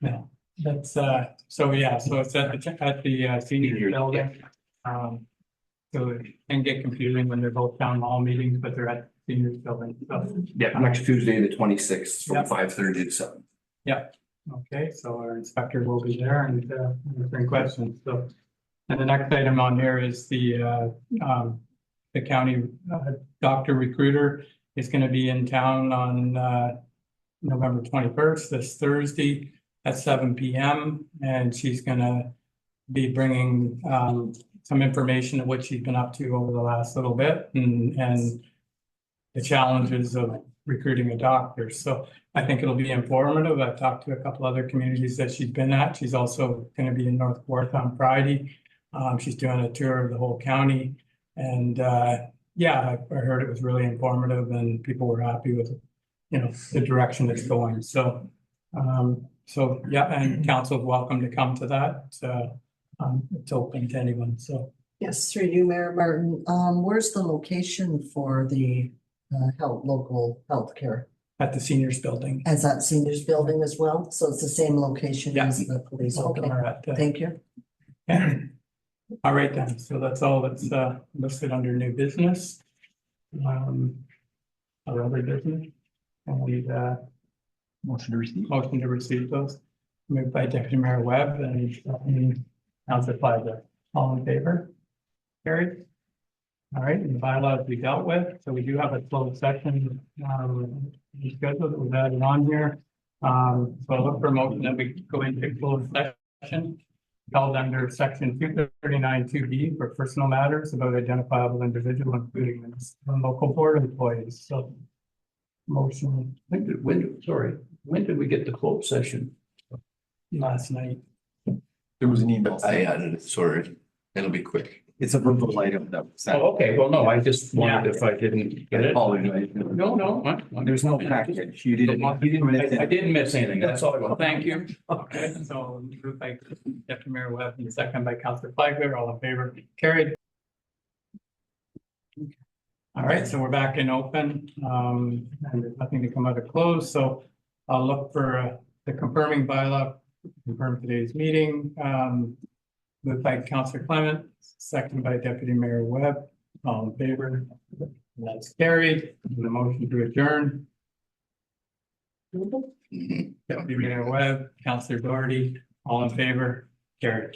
no, that's so yeah, so it's at the senior building. So it can get confusing when they're both town hall meetings, but they're at the seniors building. So yeah, next Tuesday, the 26th from 5:30 to 7. Yeah. Okay, so our inspector will be there and answering questions. So, and the next item on here is the county doctor recruiter is going to be in town on November 21st, this Thursday at 7 p.m. and she's going to be bringing some information of what she's been up to over the last little bit and the challenges of recruiting a doctor. So I think it'll be informative. I've talked to a couple other communities that she's been at. She's also going to be in North Forth on Friday. She's doing a tour of the whole county. And yeah, I heard it was really informative and people were happy with, you know, the direction it's going. So, so yeah, and council is welcome to come to that. It's open to anyone. So Yes, through you, Mayor Martin. Where's the location for the local healthcare? at the seniors building. As that seniors building as well? So it's the same location Yeah. as the police. Both of Okay, them are at, thank you. All right then, so that's all that's listed under new business. Our other business. And Motion to receive. motion to receive those. Moved by Deputy Mayor Webb and Councilor Plaza. All in favor? Carried. All right, and the bylaws we dealt with, so we do have a closed session schedule that was added on here. So I'll look for a motion that we go into closed session held under section 239(2)B for personal matters about identifiable individual, including the local board employees. So motion When did we get the closed session? last night. There was an email. I added it, sorry. It'll be quick. It's a verbal item that was sent. Oh, okay, well, no, I just wondered if I didn't get it. Apologize. No. There's no package. You didn't miss I it. didn't miss anything, that's all. Well, thank you. Okay, so moved by Deputy Mayor Webb and second by Councilor Flagler, all in favor, carried. All right, so we're back in open, and there's nothing to come out of close, so I'll look for the confirming bylaw, confirm today's meeting. Moved by Councilor Clement, second by Deputy Mayor Webb, all in favor, and that's carried. And the motion to adjourn. Mhm. Deputy Mayor Webb, Councilor Doherty, all in favor, carried.